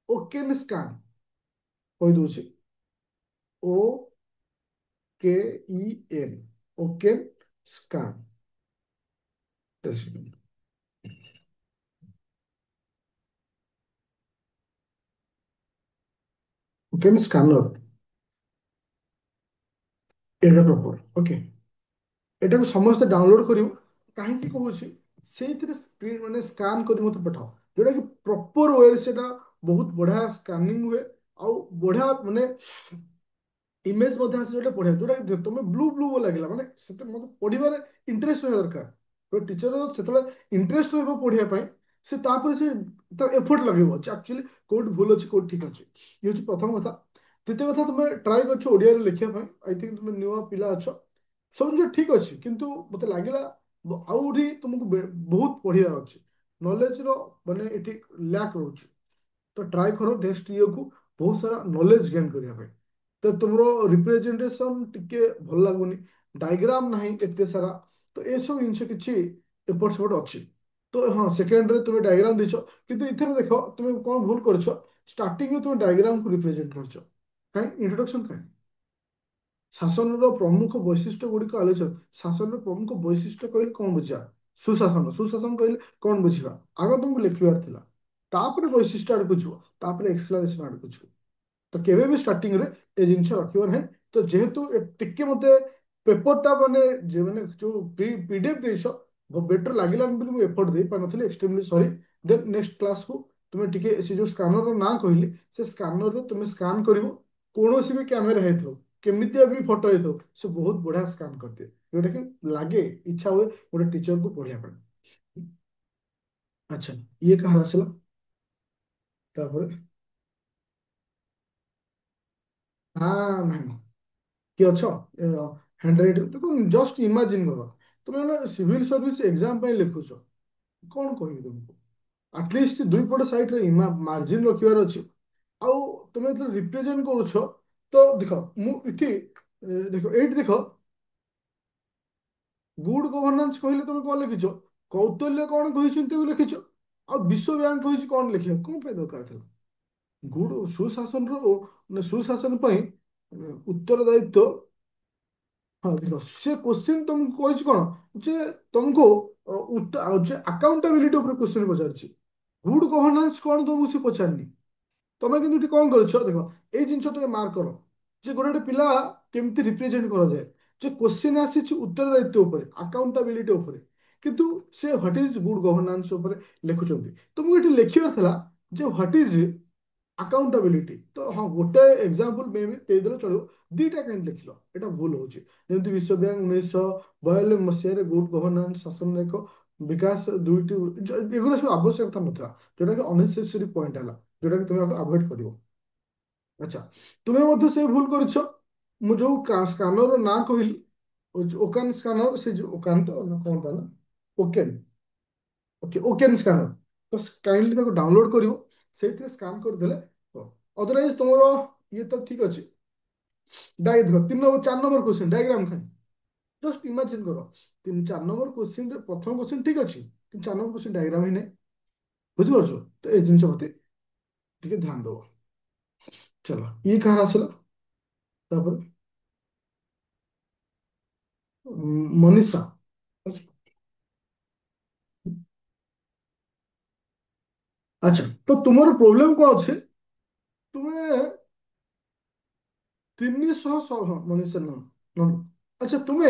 ଓକେନ ସ୍କାନ। କହିଦଉଛି, KEN, Oaken scan. Oaken scanner, ଏଇଟା ପ୍ରପର ଓକେ। ଏଟାକୁ ସମସ୍ତେ ଡାଉନଲୋଡ୍ କରିବ। କାହିଁକି କହୁଛି, ସେଇଥିରେ ସ୍କ୍ରିନ୍ ମାନେ ସ୍କାନ୍ କରି ମୋତେ ପଠାଅ, ଯୋଉଟା କି ପ୍ରପର ୱେରେ ସେଟା ବହୁତ ବଢିଆ ସ୍କାନିଂ ହୁଏ। ଆଉ ବଢିଆ ମାନେ ଇମେଜ ମଧ୍ୟ ଆସି ଯୋଉଟା ପଢିବା, ଯୋଉଟା କି ତମେ ବ୍ଲୁ ବ୍ଲୁ ଲାଗିଲା ମାନେ ସେତେ ମତେ ପଢିବାରେ ଇଣ୍ଟରେଷ୍ଟ ରହିବା ଦରକାର। ଗୋଟେ ଟିଚର ସେତେବେଳେ ଇଣ୍ଟରେଷ୍ଟ ରହିବ ପଢିବା ପାଇଁ, ସେ ତାପରେ ସେ ତା ଏଫର୍ଟ ଲଗେଇବ ଯେ ଆକ୍ଚୁଆଲି କୋଉଠି ଭୁଲ ଅଛି କୋଉଠି ଠିକ ଅଛି। ଇଏ ହଉଛି ପ୍ରଥମ କଥା। ଦ୍ୱିତୀୟ କଥା, ତମେ ଟ୍ରାଏ କରୁଛ ଓଡିଆରେ ଲେଖିବା ପାଇଁ, ଆଇ ଥିଙ୍କ ତମେ ନୂଆ ପିଲା ଅଛ, ସବୁ ଜିନିଷ ଠିକ ଅଛି, କିନ୍ତୁ ମତେ ଲାଗିଲା ଆହୁରି ତୁମକୁ ବହୁତ ପଢିବାର ଅଛି। ନଲେଜର ମାନେ ଏଠି ଲ୍ୟାକ୍ ରହୁଛି। ତ ଟ୍ରାଏ କର ନେକ୍ସଟ ଇୟରକୁ ବହୁତ ସାରା ନଲେଜ ଗେନ୍ କରିବା ପାଇଁ। ତ ତୁମର ରିପ୍ରେଜେଣ୍ଟେସନ ଟିକେ ଭଲ ଲାଗୁନି, ଡାଇଗ୍ରାମ ନାହିଁ ଏତେ ସାରା। ତ ଏସବୁ ଜିନିଷ କିଛି ଏପଟ ସେପଟ ଅଛି। ତ ହଁ, ସେକେଣ୍ଡରେ ତୁମେ ଡାଇଗ୍ରାମ ଦେଇଛ, କିନ୍ତୁ ଏଥିରେ ଦେଖ ତୁମେ କଣ ଭୁଲ କରିଛ। ଷ୍ଟାର୍ଟିଂରୁ ତୁମେ ଡାଇଗ୍ରାମକୁ ରିପ୍ରେଜେଣ୍ଟ କରିଛ, କାହିଁ ଇଣ୍ଟ୍ରୋଡକ୍ସନ କାହିଁ। ଶାସନର ପ୍ରମୁଖ ବୈଶିଷ୍ଟ୍ୟ ଗୁଡ଼ିକ ଆଲୋଚନା। ଶାସନର ପ୍ରମୁଖ ବୈଶିଷ୍ଟ୍ୟ କହିଲେ କଣ ବୁଝିବା? ସୁଶାସନ। ସୁଶାସନ କହିଲେ କଣ ବୁଝିବା? ଆଗ ତୁମକୁ ଲେଖିବାର ଥିଲା, ତାପରେ ବୈଶିଷ୍ଟ୍ୟ ଆଡକୁ ଯିବ, ତାପରେ ଏକ୍ସପ୍ଲାନେସନ ଆଡକୁ ଯିବ। ତ କେବେ ବି ଷ୍ଟାର୍ଟିଂରେ ଏ ଜିନିଷ ରଖିବ ନାହିଁ। ତ ଯେହେତୁ ଟିକେ ମତେ ପେପରଟା ମାନେ ଯେ ମାନେ ଯୋଉ ପିଡିଏଫ ଦେଇଛ ବେଟର ଲାଗିଲାନି ବୋଲି ମୁଁ ଏଫର୍ଟ ଦେଇପାରିନଥିଲି, ଏକ୍ସଟ୍ରିମଲି ସରି। ଦେନ୍ ନେକ୍ସଟ କ୍ଲାସକୁ ତୁମେ ଟିକେ ସେ ଯୋଉ ସ୍କାନରର ନାଁ କହିଲି, ସେ ସ୍କାନରରେ ତୁମେ ସ୍କାନ କରିବ। କୌଣସି ବି କ୍ୟାମେରା ହେଇଥିବ, କେମିତିଆ ବି ଫଟୋ ହେଇଥିବ, ସେ ବହୁତ ବଢିଆ ସ୍କାନ କରିଦିଏ, ଯୋଉଟା କି ଲାଗେ ଇଚ୍ଛା ହୁଏ ଗୋଟେ ଟିଚରକୁ ପଢିବା ପାଇଁ। ଆଚ୍ଛା, ଇଏ କାହାର ଆସିଲା? ତାପରେ ନାହିଁ, କିଏ ଅଛ? ହ୍ୟାଣ୍ଡ ରାଇଟିଂ ଦେଖ, ଜଷ୍ଟ ଇମାଜିନ୍ କର ତୁମେ ଗୋଟେ ସିଭିଲ ସର୍ଭିସ ଏକ୍ସାମ ପାଇଁ ଲେଖୁଛ। କଣ କହିବି ତୁମକୁ? ଆଟଲିଷ୍ଟ ଦୁଇ ପଟ ସାଇଡରେ ମାର୍ଜିନ ରଖିବାର ଅଛି। ଆଉ ତୁମେ ଯେତେବେଳେ ରିପ୍ରେଜେଣ୍ଟ କରୁଛ, ତ ଦେଖ ମୁଁ ଏଠି ଦେଖ ଏଇଠି ଦେଖ, ଗୁଡ ଗଭର୍ଣ୍ଣାନ୍ସ କହିଲେ ତମେ କଣ ଲେଖିଛ? କୌତଲ୍ୟ କଣ କହିଛନ୍ତି ଲେଖିଛ। ଆଉ ବିଶ୍ୱ ବ୍ୟାଙ୍କ କହିଛି କଣ ଲେଖିବା, କଣ ପାଇଁ ଦରକାର ଥିଲା? ଗୁଡ ସୁଶାସନର ସୁଶାସନ ପାଇଁ ଉତ୍ତରଦାୟିତ୍ୱ। ହଁ ଦେଖ, ସେ କୋଶ୍ଚିନ୍ ତମକୁ କହିଛି କଣ, ଯେ ତମକୁ ଯେ ଆକାଉଣ୍ଟାବିଲିଟି ଉପରେ କୋଶ୍ଚିନ୍ ପଚାରିଛି। ଗୁଡ ଗଭର୍ଣ୍ଣାନ୍ସ କଣ ତମକୁ ସେ ପଚାରିନି। ତମେ କିନ୍ତୁ ଏଠି କଣ କରିଛ ଦେଖ, ଏଇ ଜିନିଷ ତମେ ମାର୍କ କର ଯେ ଗୋଟେ ଗୋଟେ ପିଲା କେମିତି ରିପ୍ରେଜେଣ୍ଟ କରାଯାଏ। ଯେ କୋଶ୍ଚିନ୍ ଆସିଛି ଉତ୍ତରଦାୟିତ୍ୱ ଉପରେ, ଆକାଉଣ୍ଟାବିଲିଟି ଉପରେ, କିନ୍ତୁ ସେ ହ୍ୱାଟ ଇଜ ଗୁଡ ଗଭର୍ଣ୍ଣାନ୍ସ ଉପରେ ଲେଖୁଛନ୍ତି। ତମକୁ ଏଠି ଲେଖିବାର ଥିଲା ଯେ ହ୍ୱାଟ ଇଜ ଆକାଉଣ୍ଟାବିଲିଟି। ତ ହଁ, ଗୋଟେ ଏକ୍ସାମ୍ପଲ ମେ ବି ଦେଇଦେଲେ ଚଳିବ, ଦିଟା କାହିଁକି ଲେଖିଲ, ଏଟା ଭୁଲ ହଉଛି। ଯେମିତି ବିଶ୍ୱ ବ୍ୟାଙ୍କ 1992 ମସିହାରେ ଗୁଡ ଗଭର୍ଣ୍ଣାନ୍ସ ଶାସନର ଏକ ବିକାଶ ଦୁଇଟି, ଏଗୁলো ସବୁ ଆବଶ୍ୟକତା ନଥିଲା, ଯୋଉଟା କି ଅନନେସେସରି ପଏଣ୍ଟ ହେଲା, ଯୋଉଟା କି ତୁମେ ଆଭଏଡ କରିବ। ଆଚ୍ଛା, ତୁମେ ମଧ୍ୟ ସେ ଭୁଲ କରିଛ। ମୁଁ ଯୋଉ ସ୍କାନର ନାଁ କହିଲି, ଓକାନ ସ୍କାନର, ସେ ଯୋଉ ଓକାନ ତ ନା କଣ ତା ନା, ଓକେନ। Okay, OKEN scanner. ତ କାଇଣ୍ଡଲି ତାକୁ ଡାଉନଲୋଡ କରିବ, ସେଇଥିରେ ସ୍କାନ କରିଦେଲେ ଅଦରୱାଇଜ ତମର ଇଏ ତ ଠିକ ଅଛି। ଦେଖ 4 ନମ୍ବର କ୍ୱେଶ୍ଚନ ଡାଇଗ୍ରାମ ଖାଲି ଜଷ୍ଟ ଇମାଜିନ କର। 4 ନମ୍ବର କ୍ୱେଶ୍ଚନରେ ପ୍ରଥମ କ୍ୱେଶ୍ଚନ ଠିକ ଅଛି, କିନ୍ତୁ 4 ନମ୍ବର କ୍ୱେଶ୍ଚନ ଡାଇଗ୍ରାମ ହିଁ ନାହିଁ। ବୁଝିପାରୁଛ? ତ ଏଇ ଜିନିଷ ପ୍ରତି ଟିକେ ଧ୍ୟାନ ଦବ। ଚलो, ଇଏ କାହାର ଆସିଲା? ତାପରେ ମନୀଷା। ଆଚ୍ଛା, ତ ତୁମର ପ୍ରୋବ୍ଲେମ କଣ ଅଛି? ତୁମେ 300 ହଁ ମନୀଷା ନୁହଁ, ନୁହଁ। ଆଚ୍ଛା, ତୁମେ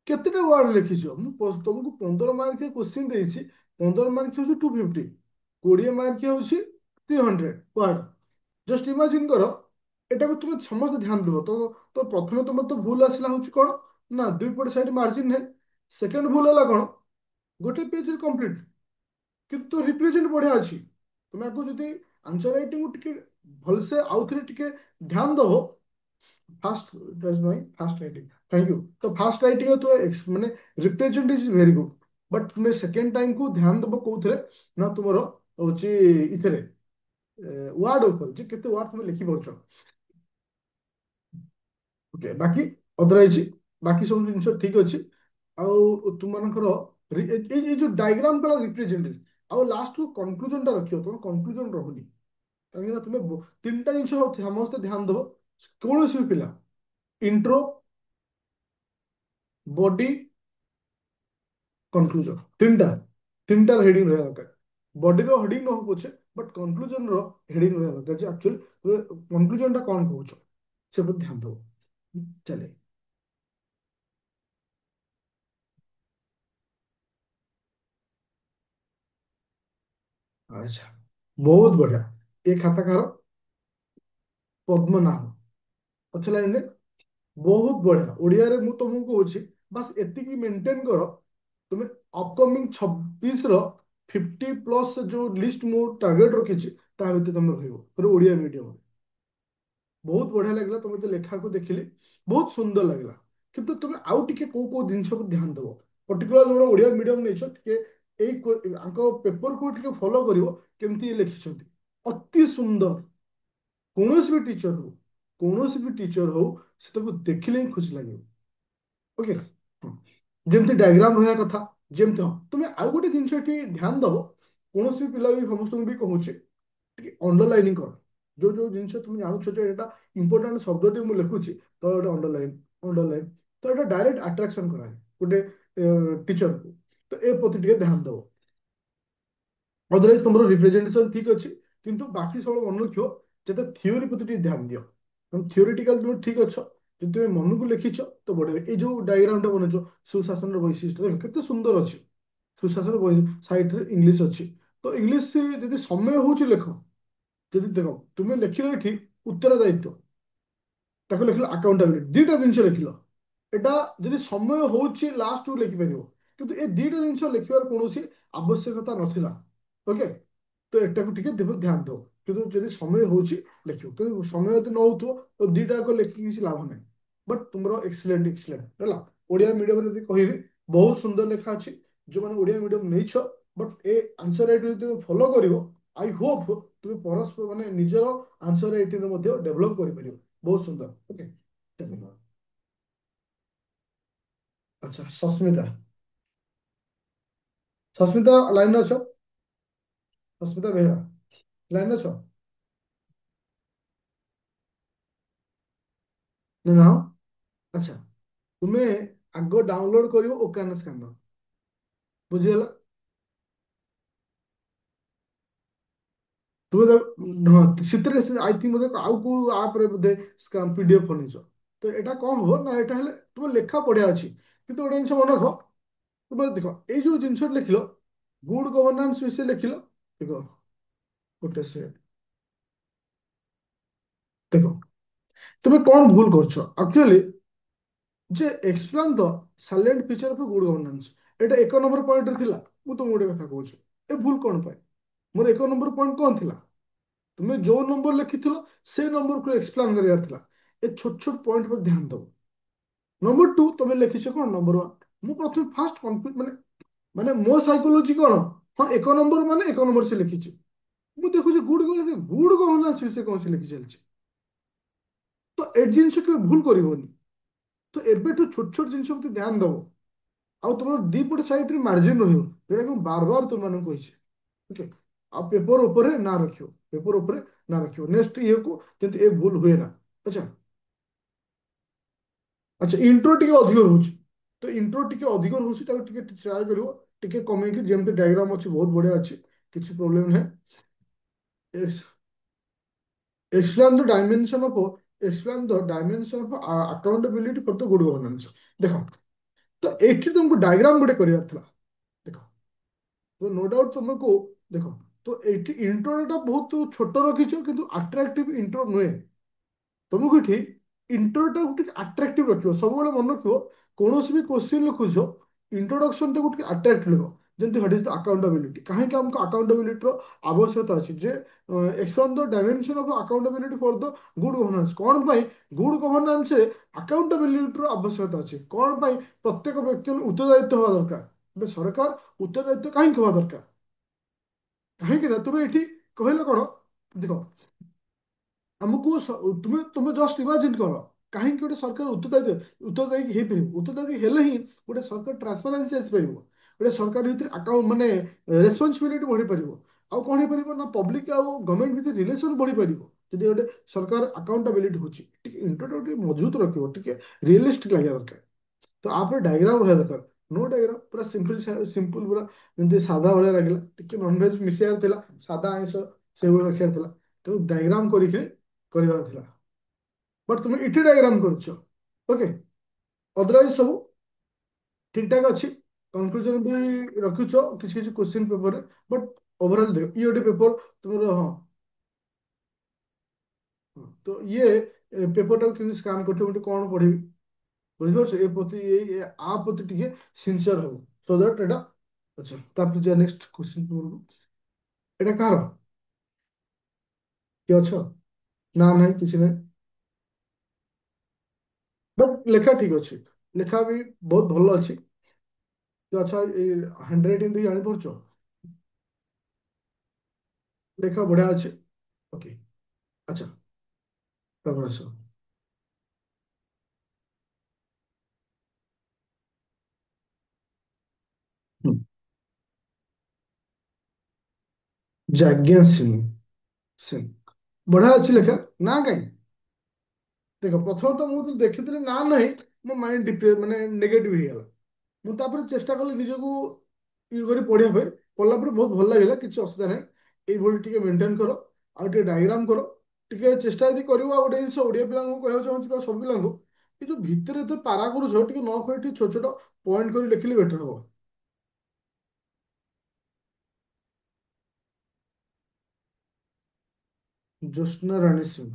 କେତେଟା ୱାର୍ଡ ଲେଖିଛ? ମୁଁ ତମକୁ 15 ମାର୍କିଆ କୋଶ୍ଚିନ୍ ଦେଇଛି। 15 ମାର୍କ ହଉଛି 250, 20 ମାର୍କ ହଉଛି 300 ୱାର୍ଡ। ଜଷ୍ଟ ଇମାଜିନ୍ କର, ଏଟାକୁ ତୁମେ ସମସ୍ତେ ଧ୍ୟାନ ଦେବ। ତ ପ୍ରଥମେ ତମର ତ ଭୁଲ ଆସିଲା ହଉଛି କଣ, ନା ଦୁଇ ପଟ ସାଇଡ୍ ମାର୍ଜିନ୍ ନାହିଁ। ସେକେଣ୍ଡ ଭୁଲ ହେଲା କଣ, ଗୋଟେ ପେଜରେ କମ୍ପ୍ଲିଟ, କିନ୍ତୁ ରିପ୍ରେଜେଣ୍ଟ ବଢିଆ ଅଛି। ତୁମେ ଆକୁ ଯଦି ଆନ୍ସର ରାଇଟିଂକୁ ଟିକେ ଭଲସେ ଆଉଥରେ ଟିକେ ଧ୍ୟାନ ଦବ। ফার্স্ট ডজ নয় ফার্স্ট রাইটিং, থ্যাংক ইউ। তো ফার্স্ট রাইটিং তো ମାନେ represent is very good. But ତୁମେ ସେକେଣ୍ଡ ଟାଇମକୁ ଧ୍ୟାନ ଦେବ କୋଉଥିରେ, ନା ତୁମର ହଉଛି ଇଥିରେ ୱାର୍ଡ ଉପରେ, ଯେ କେତେ ୱାର୍ଡ ତୁମେ ଲେଖିପାରୁଛ। ଓକେ, ବାକି ଅଦରୱାଇଜ ବାକି ସବୁ ଜିନିଷ ଠିକ ଅଛି। ଆଉ ତୁମମାନଙ୍କର ଏଇ ଯୋଉ ଡାଇଗ୍ରାମ କଲା ରିପ୍ରେଜେଣ୍ଟ, ଆଉ ଲାଷ୍ଟକୁ କନକ୍ଲୁଜନ ଟା ରଖିବ। ତମର କନକ୍ଲୁଜନ ରହୁନି, କାହିଁକି ନା ତୁମେ ତିନିଟା ଜିନିଷ ସମସ୍ତେ ଧ୍ୟାନ ଦେବ। କୌଣସି ବି ପିଲା इंट्रो, बॉडी, कनक्लूजन, तीनटा तीनटार हेडिंग रहा दरकार। बॉडी रो हेडिंग न हो पछे, बट कनक्लूजन रो हेडिंग रहा दरकार जे एक्चुअली कनक्लूजन टा कौन कहउछ, से पर ध्यान दो। चले। अच्छा, बहुत बढ़िया। ये खाता कार पद्मनाभ अच्छा लाइन। बहुत बढ़िया ओडिया रे मु तुमको कहूँ, बस एतिकी मेंटेन कर। तुम अपकमिंग 26 रो 50+ जो लिस्ट मु टारगेट रखी ता भीतर तुम रहिबो पूरा ओडिया मीडियम। बहुत बढ़िया लगला तुम तो लेखा को देखिली, बहुत सुंदर लगला। किंतु तुम आउ टिके को जिनस को ध्यान देव, पर्टिकुलर जो ओडिया मीडियम नहीं टिके पेपर को टिके फॉलो करिवो केमती लिखिछंती। अति सुंदर। कौनसी भी टीचर हो, कौनसी भी टीचर हो, से ताको देखिले ही खुशी लगे। ओके। ଯେମିତି ଡାଇଗ୍ରାମ ରହିବା କଥା, ଯେମିତି ହଁ ତୁମେ ଆଉ ଗୋଟେ ଜିନିଷ ଏଠି ଧ୍ୟାନ ଦବ। କୌଣସି ପିଲା ବି ସମସ୍ତଙ୍କୁ ବି କହୁଛି ଟିକେ ଅଣ୍ଡରଲାଇନିଂ କର। ଯୋଉ ଯୋଉ ଜିନିଷ ତୁମେ ଜାଣୁଛ ଯେ ଏଟା ଇମ୍ପୋର୍ଟାଣ୍ଟ ଶବ୍ଦଟି ମୁଁ ଲେଖୁଛି ତ ଏଟା ଅଣ୍ଡରଲାଇନ୍, ଅଣ୍ଡରଲାଇନ୍। ତ ଏଟା ଡାଇରେକ୍ଟ ଆଟ୍ରାକ୍ସନ କରାଏ ଗୋଟେ ଟିଚରକୁ। ତ ଏ ପ୍ରତି ଟିକେ ଧ୍ୟାନ ଦବ। ଅଦରୱାଇଜ ତମର ରିପ୍ରେଜେଣ୍ଟେସନ ଠିକ ଅଛି, କିନ୍ତୁ ବାକି ସବୁ ମନେ ରଖିବ ଯେତେ ଥିଓରି ପ୍ରତି ଟିକେ ଧ୍ୟାନ ଦିଅ। କାରଣ ଥିଓରିଟିକାଲ ତୁମେ ଠିକ ଅଛ, ଯଦି ତୁମେ ମନକୁ ଲେଖିଛ ତ ବଢିଆ। ଏଇ ଯୋଉ ଡାଇଗ୍ରାମଟା ବନେଇଛ ସୁଶାସନର ବୈଶିଷ୍ଟ୍ୟ ଦେଖ କେତେ ସୁନ୍ଦର ଅଛି। ସୁଶାସନ ସାଇଡରେ ଇଂଲିଶ ଅଛି। ତ ଇଂଲିଶ ଯଦି ସମୟ ହଉଛି ଲେଖ। ଯଦି ଦେଖ ତୁମେ ଲେଖିଲ ଏଠି ଉତ୍ତରଦାୟିତ୍ୱ, ତାକୁ ଲେଖିଲ ଆକାଉଣ୍ଟାବିଲିଟି, ଦିଟା ଜିନିଷ ଲେଖିଲ। ଏଟା ଯଦି ସମୟ ହଉଛି ଲାଷ୍ଟକୁ ଲେଖିପାରିବ, କିନ୍ତୁ ଏ ଦିଟା ଜିନିଷ ଲେଖିବାର କୌଣସି ଆବଶ୍ୟକତା ନଥିଲା। ଓକେ। ତ ଏଟାକୁ ଟିକେ ଧ୍ୟାନ ଦିଅ। କିନ୍ତୁ ଯଦି ସମୟ ହଉଛି ଲେଖିବ, କିନ୍ତୁ ସମୟ ଯଦି ନ ହଉଥିବ ତ ଦିଟା ଯାକ ଲେଖିକି କିଛି ଲାଭ ନାହିଁ। ବଟ୍ ତୁମର ଏକ୍ସିଲେଣ୍ଟ ଏକ୍ସିଲେଣ୍ଟ ହେଲା। ଓଡ଼ିଆ ମିଡ଼ିୟମରେ ଯଦି କହିବି ବହୁତ ସୁନ୍ଦର ଲେଖା ଅଛି। ଯେଉଁମାନେ ଓଡ଼ିଆ ମିଡ଼ିୟମ ନେଇଛ, ବଟ୍ ଏ ଆନ୍ସର ରାଇଟିଂ ଯଦି ତୁମେ ଫଲୋ କରିବ, ଆଇ ହୋପ୍ ତୁମେ ପରସ୍ପର ମାନେ ନିଜର ଆନ୍ସର ରାଇଟିଂରେ ମଧ୍ୟ ଡେଭଲପ କରିପାରିବ। ବହୁତ ସୁନ୍ଦର। ଓକେ। ଆଚ୍ଛା, ସସ୍ମିତା। ସସ୍ମିତା ଲାଇନରେ ଅଛ? ସସ୍ମିତା ବେହେରା ଲାଇନରେ ଅଛ? ନା। ଆଚ୍ଛା, ତୁମେ ଆଗ ଡାଉନଲୋଡ କରିବ ଓକାନ ସ୍କାନର। ବୁଝିଗଲା? ତୁମେ ହଁ ସେଥିରେ ଆଇ ଥିଙ୍କ ବୋଧେ ଆଉ କୋଉ ଆପରେ ବୋଧେ ପିଡିଏଫ ବନେଇଛ। ତ ଏଇଟା କଣ ହବ ନା, ଏଇଟା ହେଲେ ତୁମ ଲେଖା ବଢିଆ ଅଛି, କିନ୍ତୁ ଗୋଟେ ଜିନିଷ ମନେ ରଖ। ତୁମେ ଦେଖ ଏଇ ଯୋଉ ଜିନିଷ ଲେଖିଲ ଗୁଡ ଗଭର୍ନାନ୍ସ ବିଷୟରେ ଲେଖିଲ। ଦେଖ ଗୋଟେ ସେ ଦେଖ ତୁମେ କଣ ଭୁଲ କରୁଛ ଆକ୍ଚୁଆଲି, ଯେ explain the silent feature of good governance ଏଇଟା 1 ନମ୍ବର ପଏଣ୍ଟରେ ଥିଲା। ମୁଁ ତମକୁ ଗୋଟେ କଥା କହୁଛି, ଏ ଭୁଲ କଣ ପାଇଁ? ମୋର 1 ନମ୍ବର ପଏଣ୍ଟ କଣ ଥିଲା? ତୁମେ ଯୋଉ ନମ୍ବର ଲେଖିଥିଲ ସେ ନମ୍ବରକୁ ଏକ୍ସପ୍ଲେନ୍ କରିବାର ଥିଲା। ଏ ଛୋଟ ଛୋଟ ପଏଣ୍ଟ પર ଧ୍ୟାନ ଦବ। ନମ୍ବର ଟୁ, ତମେ ଲେଖିଛ କଣ ନମ୍ବର ୱାନ୍। ମୁଁ ପ୍ରଥମେ ଫାଷ୍ଟ କନଫ୍ୟୁଜ ମାନେ ମାନେ ମୋ ସାଇକୋଲୋଜି କଣ, ହଁ 1 ନମ୍ବର ମାନେ 1 ନମ୍ବର ସେ ଲେଖିଛି। ମୁଁ ଦେଖୁଛି ଗୁଡ ଗଭର୍ନାନ୍ସ ବିଷୟରେ କଣ ସେ ଲେଖି ଚାଲିଛି। ତ ଏ ଜିନିଷ କେବେ ଭୁଲ କରିବନି। ତ ଏବେଠୁ ଛୋଟ ଛୋଟ ଜିନିଷ ପ୍ରତି ଧ୍ୟାନ ଦବ। ଆଉ ତମର ଦିପଟ ସାଇଡରେ ମାର୍ଜିନ ରହିବ, ଯୋଉଟା କି ମୁଁ ବାର ବାର ତୁମମାନଙ୍କୁ କହିଛି। ଓକେ। ଆଉ ପେପର ଉପରେ ନା ରଖିବ, ପେପର ଉପରେ ନା ରଖିବ ନେକ୍ସଟ ଇଏକୁ, ଯେମିତି ଏ ଭୁଲ ହୁଏ ନା। ଆଚ୍ଛା। ଆଚ୍ଛା, ଇଣ୍ଟ୍ରୋ ଟିକେ ଅଧିକ ରହୁଛି। ତ ଇଣ୍ଟ୍ରୋ ଟିକେ ଅଧିକ ରହୁଛି, ତାକୁ ଟିକେ ଟ୍ରାଏ କରିବ ଟିକେ କମେଇକି। ଯେମିତି ଡାଇଗ୍ରାମ ଅଛି ବହୁତ ବଢିଆ ଅଛି, କିଛି ପ୍ରୋବ୍ଲେମ ନାହିଁ। explain the dimension of explain the dimension of accountability for the good governance। ଦେଖ ତ ଏଠି ତୁମକୁ ଡାଇଗ୍ରାମ ଗୋଟେ କରିବାର ଥିଲା। ଦେଖ ତ नो डाउट ତୁମକୁ ଦେଖ ତ ଏଠି ଇଣ୍ଟ୍ରୋଟା ବହୁତ ଛୋଟ ରଖିଛ, କିନ୍ତୁ ଆଟ୍ରାକ୍ଟିଭ ଇଣ୍ଟ୍ରୋ ନୁହେଁ। ତମକୁ ଏଠି ଇଣ୍ଟ୍ରୋଟାକୁ ଟିକେ ଆଟ୍ରାକ୍ଟିଭ ରଖିବ। ସବୁବେଳେ ମନେ ରଖିବ କୌଣସି ବି କୋଶ୍ଚିନ୍ ଲେଖୁଛ, ଇଣ୍ଟ୍ରୋଡକ୍ସନଟାକୁ ଟିକେ ଆଟ୍ରାକ୍ଟିଭ ରଖିବ। ଯେମିତି ହ୍ୱାଟ ଇଜ ଦ ଆକାଉଣ୍ଟାବିଲିଟି, କାହିଁକି ଆମକୁ ଆକାଉଣ୍ଟାବିଲିଟିର ଆବଶ୍ୟକତା ଅଛି, ଯେ explain the dimension of accountability for the good governance. କଣ ପାଇଁ ଗୁଡ ଗଭର୍ନାନ୍ସରେ ଆକାଉଣ୍ଟାବିଲିଟିର ଆବଶ୍ୟକତା ଅଛି, କଣ ପାଇଁ ପ୍ରତ୍ୟେକ ବ୍ୟକ୍ତି ଉତ୍ତରଦାୟିତ୍ୱ ହେବା ଦରକାର। ଏବେ ସରକାର ଉତ୍ତରଦାୟିତ୍ୱ କାହିଁକି ହେବା ଦରକାର? କାହିଁକି ନା ତୁମେ ଏଠି କହିଲ କଣ, ଦେଖ ଆମକୁ ତୁମେ ତୁମେ ଜଷ୍ଟ ଇମାଜିନ କର, କାହିଁକି ଗୋଟେ ସରକାର ଉତ୍ତରଦାୟୀ ହେଇପାରିବ। ଉତ୍ତରଦାୟୀ ହେଲେ ହିଁ ଗୋଟେ ସରକାର ଟ୍ରାନ୍ସପାରେନ୍ସି ଆସିପାରିବ। ଗୋଟେ ସରକାର ଭିତରେ ଆକାଉଣ୍ଟ ରେସପନ୍ସିବିଲିଟି ବଢିପାରିବ। ଆଉ କଣ ହେଇପାରିବ ନା, ପବ୍ଲିକ ଆଉ ଗଭର୍ଣ୍ଣମେଣ୍ଟ ଭିତରେ ରିଲେସନ ବଢିପାରିବ। ଯଦି ଗୋଟେ ସରକାର ଆକାଉଣ୍ଟାବିଲିଟି ହଉଛି ଟିକେ ଇଣ୍ଟରଟା ଟିକେ ମଜବୁତ ରଖିବ, ଟିକେ ରିଏଲିଷ୍ଟିକ ଲାଗିବା ଦରକାର। ତ ଆପରେ ଡାଇଗ୍ରାମ ରହିବା ଦରକାର। ନୋ ଡାଇଗ୍ରାମ, ପୁରା ସିମ୍ପଲ ପୁରା ଯେମିତି ସାଧା ଭଳିଆ ଲାଗିଲା। ଟିକେ ନନଭେଜ ମିଶିବାର ଥିଲା, ସାଧା ଆଇଁଷ ସେଇଭଳି ରଖିବାର ଥିଲା। ତେଣୁ ଡାଇଗ୍ରାମ କରିକି କରିବାର ଥିଲା। ବଟ୍ ତୁମେ ଇଟି ଡାଇଗ୍ରାମ କରୁଛ, ଓକେ। ଅଦରୱାଇଜ ସବୁ ଠିକ ଠାକ ଅଛି। କନକ୍ଲୁଜନ ବି ରଖୁଛ କିଛି କିଛି କ୍ୱେଶ୍ଚିନ୍ ପେପରରେ। ବଟ୍ ଓଭରଅଲ୍ ଦେଖ, ଇଏ ଗୋଟେ ପେପର ତୁମର। ହଁ, ହଁ, ତ ଇଏ ପେପରଟାକୁ କେମିତି ସ୍କାନ୍ କରିଥିବ, ଗୋଟେ କ'ଣ ପଢିବି, ବୁଝିପାରୁଛ? ଏ ପ୍ରତି ଆ ପ୍ରତି ଟିକେ ସିନସିୟର ହବ, ସୋ ଦ୍ୟାଟ୍ ଏଇଟା। ଆଚ୍ଛା, ତାପରେ ଯିବା ନେକ୍ସଟ କ୍ୱେଶ୍ଚିନ୍ ପେପରକୁ। ଏଇଟା କାହାର? କିଏ ଅଛ? ନା ନାହିଁ, କିଛି ନାହିଁ। ବଟ୍ ଲେଖା ଠିକ ଅଛି, ଲେଖା ବି ବହୁତ ଭଲ ଅଛି। କିଏ ଅଛ? ଏଇ ହ୍ୟାଣ୍ଡ ରାଇଟିଂ ଦେଇ ଜାଣିପାରୁଛ? ଲେଖା ବଢିଆ ଅଛି। ଓକେ। ଆଚ୍ଛା, ତାପରେ ଆସ। ହୁଁ। ଯାଜ୍ଞା ସିଂ ବଢିଆ ଅଛି ଲେଖା। ନା କାଇଁ, ଦେଖ ପ୍ରଥମେ ତ ମୁଁ ଯେତେବେଳେ ଦେଖିଥିଲି ନା ନାହିଁ, ମୋ ମାଇଣ୍ଡ ମାନେ ନେଗେଟିଭ ହେଇଗଲା। ମୁଁ ତାପରେ ଚେଷ୍ଟା କଲି ନିଜକୁ ଇଏ କରି ପଢିବା ପାଇଁ। ପଢିଲା ପରେ ବହୁତ ଭଲ ଲାଗିଲା, କିଛି ଅସୁବିଧା ନାହିଁ। ଏଇଭଳି ଟିକେ ମେଣ୍ଟେନ୍ କର, ଆଉ ଟିକେ ଡାଇଗ୍ରାମ କର। ଟିକେ ଚେଷ୍ଟା ଯଦି କରିବ, ଆଉ ଗୋଟେ ଜିନିଷ ଓଡ଼ିଆ ପିଲାଙ୍କୁ କହିବାକୁ ଚାହୁଁଛି ବା ସବୁ ପିଲାଙ୍କୁ, ଏ ଯୋଉ ଭିତରେ ଏତେ ପାରା କରୁଛ, ଟିକେ ନ କରି ଟିକେ ଛୋଟ ଛୋଟ ପଏଣ୍ଟ କରି ଲେଖିଲେ ବେଟର ହବ। ଜ୍ୟୋତ୍ସ୍ନା ରାଣୀ ସିଂ,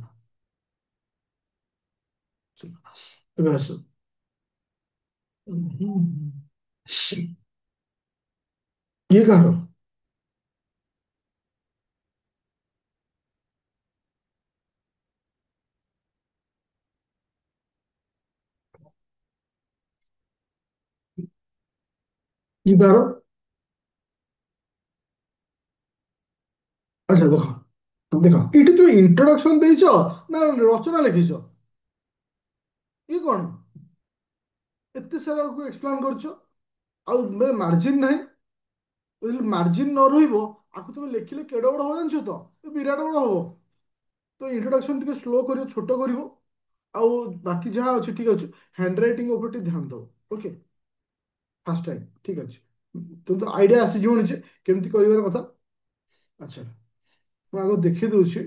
ଏବେ ଆସ। ଇଏ କାହାର? ଇଏ କାହାର? ଆଚ୍ଛା, ଦେଖ ଦେଖ, ଏଇଠି ତୁମେ ଇଣ୍ଟ୍ରୋଡକ୍ସନ ଦେଇଛ ନା ରଚନା ଲେଖିଛ? ଇଏ କ'ଣ? ଏତେ ସାରା ଏକ୍ସପ୍ଲେନ୍ କରୁଛ, ଆଉ ମାର୍ଜିନ୍ ନାହିଁ। ଯଦି ମାର୍ଜିନ୍ ନ ରହିବ, ଆକୁ ତମେ ଲେଖିଲେ କେଡେ ବଡ ହବ ଜାଣିଛ ତ? ଏ ବିରାଟ ବଡ ହବ। ତ ଇଣ୍ଟ୍ରୋଡକ୍ସନ ଟିକେ ସ୍ଲୋ କରିବ, ଛୋଟ କରିବ। ଆଉ ବାକି ଯାହା ଅଛି ଠିକ ଅଛି। ହ୍ୟାଣ୍ଡ ରାଇଟିଂ ଉପରେ ଟିକେ ଧ୍ୟାନ ଦବ, ଓକେ। ଫାର୍ଷ୍ଟ ଟାଇମ୍, ଠିକ ଅଛି। ତ ଆଇଡିଆ ଆସିଯିବନି ଯେ କେମିତି କରିବାର କଥା। ଆଚ୍ଛା, ମୁଁ ଆଗ ଦେଖି ଦଉଛି।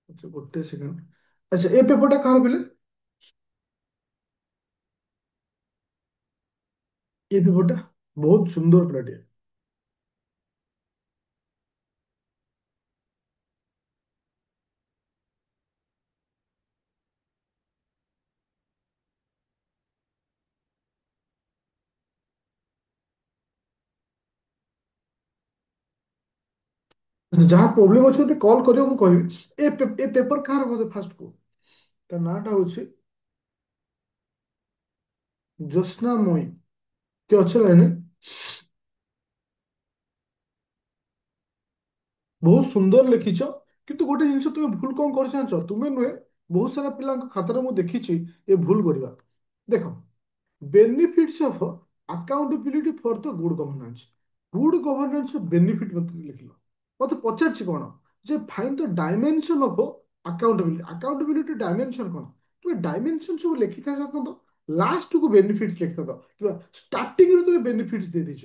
ଆଚ୍ଛା, ଗୋଟେ ସେକେଣ୍ଡ। ଆଚ୍ଛା, ଏ ପେପରଟା କାହାର ପିଲେ? ଏ ପେପରଟା ବହୁତ ସୁନ୍ଦର ପିଲାଟିଏ। ଯାହା ପ୍ରୋବ୍ଲେମ ଅଛି ମତେ କଲ୍ କରିବ, ମୁଁ କହିବି। ଏ ପେପର କାହାର ମତେ ଫାଷ୍ଟ କୁହ। ତା ନାଁଟା ହଉଛି ଜ୍ୟୋତ୍ସ୍ନା ମୟୀ। କିଏ ଅଛି ଲାଇନରେ? ବହୁତ ସୁନ୍ଦର ଲେଖିଛ। କିନ୍ତୁ ଗୋଟେ ଜିନିଷ ତୁମେ ଭୁଲ କ'ଣ କରିଛ ଜାଣିଛ? ତୁମେ ନୁହେଁ, ବହୁତ ସାରା ପିଲାଙ୍କ ଖାତାରେ ମୁଁ ଦେଖିଛି ଏ ଭୁଲ କରିବା। ଦେଖ, benefits of accountability for the good governance. Good governance benefit ମତେ ଲେଖିଲ। ମତେ ପଚାରିଛି କ'ଣ, ଯେ find the dimension of accountability. Accountability dimension କ'ଣ? ତୁମେ ଡାଇମେନସନ ସବୁ ଲେଖିଥା ତ, ଲାଷ୍ଟକୁ ବେନିଫିଟ ଲେଖିଥାନ୍ତ, କିମ୍ବା ଷ୍ଟାର୍ଟିଂରୁ ତୁମେ ବେନିଫିଟ ଦେଇଦେଇଛ।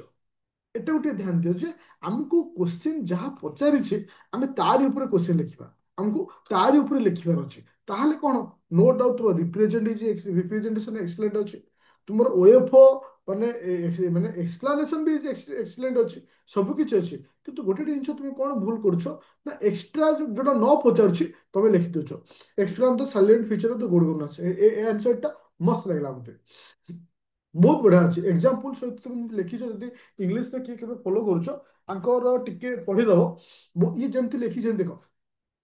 ଏଟା ଗୋଟେ ଧ୍ୟାନ ଦିଅ ଯେ ଆମକୁ କୋଶ୍ଚିନ୍ ଯାହା ପଚାରିଛି, ଆମେ ତାରି ଉପରେ କୋଶ୍ଚିନ୍ ଲେଖିବା। ଆମକୁ ତାରି ଉପରେ ଲେଖିବାର ଅଛି। ତାହେଲେ କ'ଣ, ନୋ ଡାଉଟ ତୁମ ରିପ୍ରେଜେଣ୍ଟେସନ ଏକ୍ସଲେଣ୍ଟ ଅଛି। ତୁମର ଓଏଫଓ ମାନେ ମାନେ ଏକ୍ସପ୍ଲାନେସନ ବି ଏକ୍ସଲେଣ୍ଟ ଅଛି। ସବୁ କିଛି ଅଛି। କିନ୍ତୁ ଗୋଟେ ଜିନିଷ ତୁମେ କ'ଣ ଭୁଲ କରୁଛ, ନା ଏକ୍ସଟ୍ରା ଯୋଉଟା ନ ପଚାରୁଛି ତମେ ଲେଖିଦଉଛ। Explain the silent feature of the good governance. ଏ ଆନ୍ସରଟା ମସ୍ତ ଲାଗିଲା ମତେ। ବହୁତ ବଢିଆ ଅଛି। ଏକ୍ସାମ୍ପଲ ସହିତ তুমি ଲେଖିଛ, ଯଦି ଇଂଲିଶରେ କିଏ କେବେ ଫଲୋ କରୁଛ, ତାଙ୍କର ଟିକେ ପଢିଦବ। ଇଏ ଯେମିତି ଲେଖିଛନ୍ତି ଦେଖ,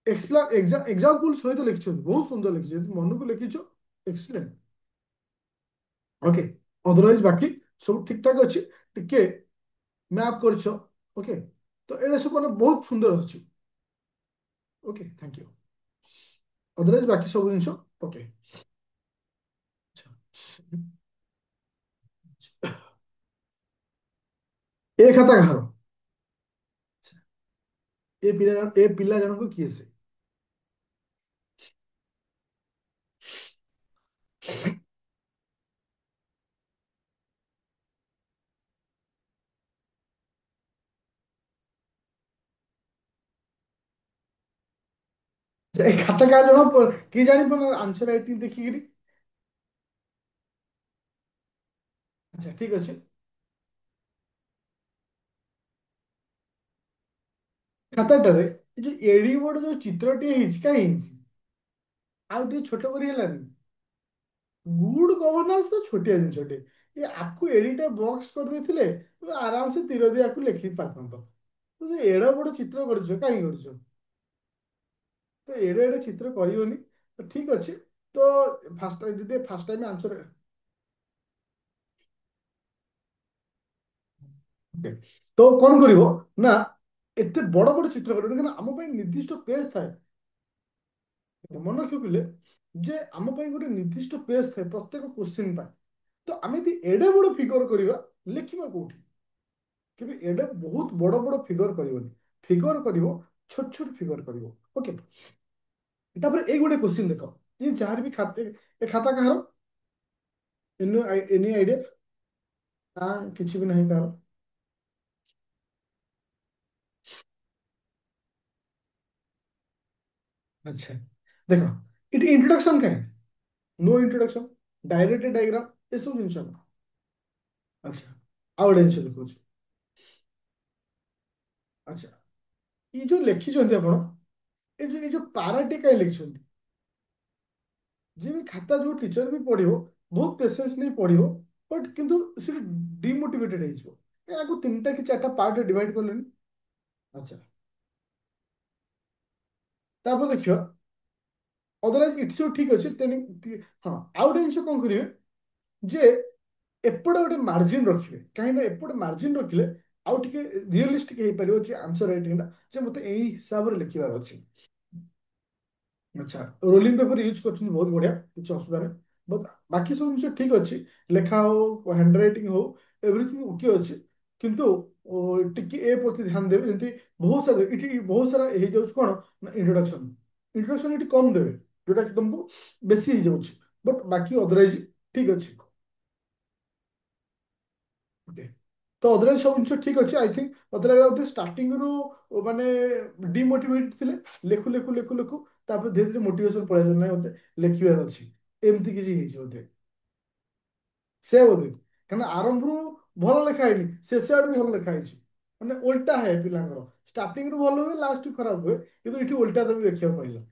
ଏକ୍ସାମ୍ପଲ ସହିତ ଲେଖିଛନ୍ତି, ବହୁତ ସୁନ୍ଦର ଲେଖିଛନ୍ତି। ମନକୁ ଲେଖିଛ, ଏକ୍ସିଲେଣ୍ଟ। ଓକେ। ଅଦରୱାଇଜ ବାକି ସବୁ ଠିକ ଠାକ ଅଛି। ଟିକେ ମ୍ୟାପ୍ କରିଛ, ଓକେ। ତ ଏଇଟା ସବୁ ମାନେ ବହୁତ ସୁନ୍ଦର ଅଛି। Okay, thank you. ଅଦରୱାଇଜ ବାକି ସବୁ ଜିନିଷ ଓକେ। ଆଚ୍ଛା। ଏ ଖାତା କାହାର? ଏ ପିଲା ଜଣକ କିଏ ସେ? ଏ ଖାତା କାହାର ଜଣ କି ଜାଣିପାରୁନ ଆନ୍ସର ରାଇଟିଂ ଦେଖିକିରି। ଆଚ୍ଛା ଠିକ ଅଛି। ଖାତାଟାରେ ଏ ଯୋଉ ଏଡି ବଡ ଯୋଉ ଚିତ୍ରଟିଏ ହେଇଛି କାହିଁ ହେଇଛି? ଆଉ ଟିକେ ଛୋଟ କରି ହେଲାନି? ଗୁଡ ଗଭର୍ଣ୍ଣାନ୍ସ ତ ଛୋଟିଆ ଜିନିଷଟେ। ଏ ଆକୁ ଏଡିଟେ ବକ୍ସ କରିଦେଇଥିଲେ ତୁମେ ଆରାମସେ ତୀର ଦେଇ ଆକୁ ଲେଖି ପାରିଥାନ୍ତ। ତୁ ଯେ ଏଡେ ବଡ ଚିତ୍ର କରିଛ କାହିଁ କରିଛ? ତ ଏଡେ ଏଡେ ଚିତ୍ର କରିବନି। ତ ଠିକ ଅଛି। ତ ଫାଷ୍ଟ ଯଦି ଫାଷ୍ଟ ଟାଇମ ଆନ୍ସର ତ କଣ କରିବ ନା ଏତେ ବଡ ବଡ ଚିତ୍ର କରିବନି କାରଣ ଆମ ପାଇଁ ନିର୍ଦ୍ଦିଷ୍ଟ ପେଜ ଥାଏ। ମନେ ରଖିଲେ ଯେ ଆମ ପାଇଁ ଗୋଟେ ନିର୍ଦ୍ଦିଷ୍ଟ ପେଜ ଥାଏ ପ୍ରତ୍ୟେକ କୋଶ୍ଚିନ୍ ପାଇଁ। ତ ଆମେ ଯଦି ଏଡେ ବଡ ଫିଗର କରିବା ଲେଖିବା କୋଉଠି? କେବେ ଏଡେ ବହୁତ ବଡ ବଡ ଫିଗର କରିବନି। ଫିଗର କରିବ ଛୋଟ ଛୋଟ ଫିଗର କରିବ। ଓକେ। ତାପରେ ଏଇ ଗୋଟେ କୋଶ୍ଚିନ୍ ଦେଖ ଯେ ଯାହାର ବି ଖାତା ଏ ଖାତା କାହାର? Any idea? ନା କିଛି ବି ନାହିଁ କାହାର? ଆଚ୍ଛା ଦେଖ ଏଠି ଇଣ୍ଟ୍ରୋଡକ୍ସନ କାହିଁ? नो इंट्रोडक्शन डायरेक्ट डायग्राम एसବୁ ଜିନିଷ ନା। ଆଚ୍ଛା ଆଉ ଗୋଟେ ଜିନିଷ ଦେଖଉଛି। ଆଚ୍ଛା ଏଇ ଯୋଉ ଲେଖିଛନ୍ତି ଆପଣ ଏଇ ଯୋଉ ପାରାଟି କାହିଁ ଲେଖିଛନ୍ତି? ଯିଏ ବି ଖାତା ଯୋଉ ଟିଚର ବି ପଢିବ ବହୁତ ପେସେନ୍ସ ନେଇ ପଢିବ ବଟ୍ କିନ୍ତୁ ସେ ଡିମୋଟିଭେଟେଡ ହେଇଯିବ। ଏହାକୁ ତିନିଟା କି ଚାରିଟା ପାର୍ଟ ଡିଭାଇଡ କଲେନି। ଆଚ୍ଛା ତାପରେ ଦେଖିବା ଅଦରୱାଇଜ ଇଟ୍ସ ସବୁ ଠିକ ଅଛି ତେଣୁ ହଁ ଆଉ ଗୋଟେ ଜିନିଷ କଣ କରିବେ ଯେ ଏପଟେ ଗୋଟେ ମାର୍ଜିନ ରଖିବେ କାହିଁକି ନା ଏପଟେ ମାର୍ଜିନ ରଖିଲେ ଆଉ ଟିକେ ରିଅଲିଷ୍ଟିକ ହେଇପାରିବ ଯେ ଆନ୍ସର ରାଇଟିଂଟା ଯେ ମତେ ଏଇ ହିସାବରେ ଲେଖିବାର ଅଛି। ଆଚ୍ଛା ରୋଲିଂ ପେପର ୟୁଜ କରୁଛନ୍ତି ବହୁତ ବଢିଆ କିଛି ଅସୁବିଧା ନାହିଁ। ବାକି ସବୁ ଜିନିଷ ଠିକ ଅଛି। ଲେଖା ହଉ ହ୍ୟାଣ୍ଡ ରାଇଟିଂ ହଉ ଏଭ୍ରିଥିଙ୍ଗ ଓକେ ଅଛି। କିନ୍ତୁ ଟିକେ ଏ ପ୍ରତି ଧ୍ୟାନ ଦେବେ ଯେମିତି ବହୁତ ସାରା ଏଠି ବହୁତ ସାରା ହେଇଯାଉଛି କଣ ନା ଇଣ୍ଟ୍ରୋଡକ୍ସନ। ଇଣ୍ଟ୍ରୋଡକ୍ସନ ଏଠି କମ ଦେବେ ଯୋଉଟା କି ତମକୁ ବେଶୀ ହେଇଯାଉଛି ବଟ୍ ବାକି ଅଦରୱାଇଜ ଠିକ ଅଛି। ଓକେ। ତ ଅଦରୱାଇଜ ସବୁ ଜିନିଷ ଠିକ ଅଛି ଆଇ ଥିଙ୍କ ମତେ ଲାଗିଲା ବୋଧେ ଷ୍ଟାର୍ଟିଂ ରୁ ମାନେ ଡିମୋଟିଭେଟ ଥିଲେ ଲେଖୁ ଲେଖୁ ଲେଖୁ ଲେଖୁ ତାପରେ ଧୀରେ ଧୀରେ ମୋଟିଭେସନ ପଳେଇ ଆସିଲା ନାହିଁ ମତେ ଲେଖିବାର ଅଛି ଏମିତି କିଛି ହେଇଛି ବୋଧେ। ସେ ବୋଧେ କାରଣ ଆରମ୍ଭରୁ ଭଲ ଲେଖା ହେଇନି ଶେଷ ଆଡକୁ ଭଲ ଲେଖା ହେଇଛି। ମାନେ ଓଲଟା ହେ ପିଲାଙ୍କର ଷ୍ଟାର୍ଟିଂ ରୁ ଭଲ ହୁଏ ଲାଷ୍ଟ ଖରାପ ହୁଏ କିନ୍ତୁ ଏଠି ଓଲଟା ତମେ ଦେଖିବାକୁ ପାଇଲ।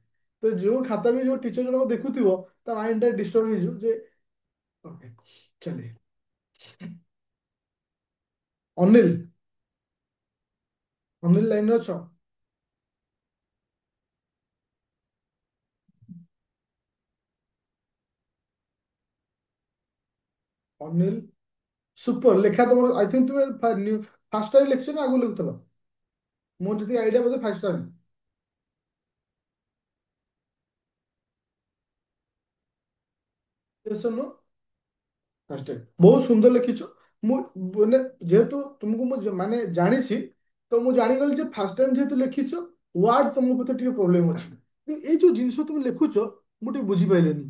ତ ଯୋଉ ଖାତା ବି ଯୋଉ ଟିଚର ଜଣକ ଦେଖୁଥିବ ତା ମାଇଣ୍ଡ ଟା ଡିଷ୍ଟର୍ବ ହେଇଯିବ ଯେ ଓକେ ଚାଲେ। ଅନିଲ ଅନିଲ ଲାଇନରେ ଅଛ? ଅନିଲ ସୁପର ଲେଖା ତମର ଆଇ ଥିଙ୍କ ତୁମେ ଫାଷ୍ଟ ଟାଇମ ଲେଖିଛ ନା ଆଗରୁ ଲେଖୁଥିଲ? ମୋର ଯଦି ଆଇଡିଆ ବୋଧେ ଫାଷ୍ଟ ଟାଇମ। ଫାଷ୍ଟ ଟାଇମ ବହୁତ ସୁନ୍ଦର ଲେଖିଛ। ମୁଁ ମାନେ ଯେହେତୁ ତୁମକୁ ମୁଁ ମାନେ ଜାଣିଛି ତ ମୁଁ ଜାଣିଗଲି ଯେ ଫାଷ୍ଟ ଟାଇମ ଯେହେତୁ ଲେଖିଛ ୱାର୍ଡ ତମ ଭିତରେ ଟିକେ ପ୍ରୋବ୍ଲେମ ଅଛି। ଏଇ ଯୋଉ ଜିନିଷ ତୁମେ ଲେଖୁଛ ମୁଁ ଟିକେ ବୁଝିପାଇଲିନି।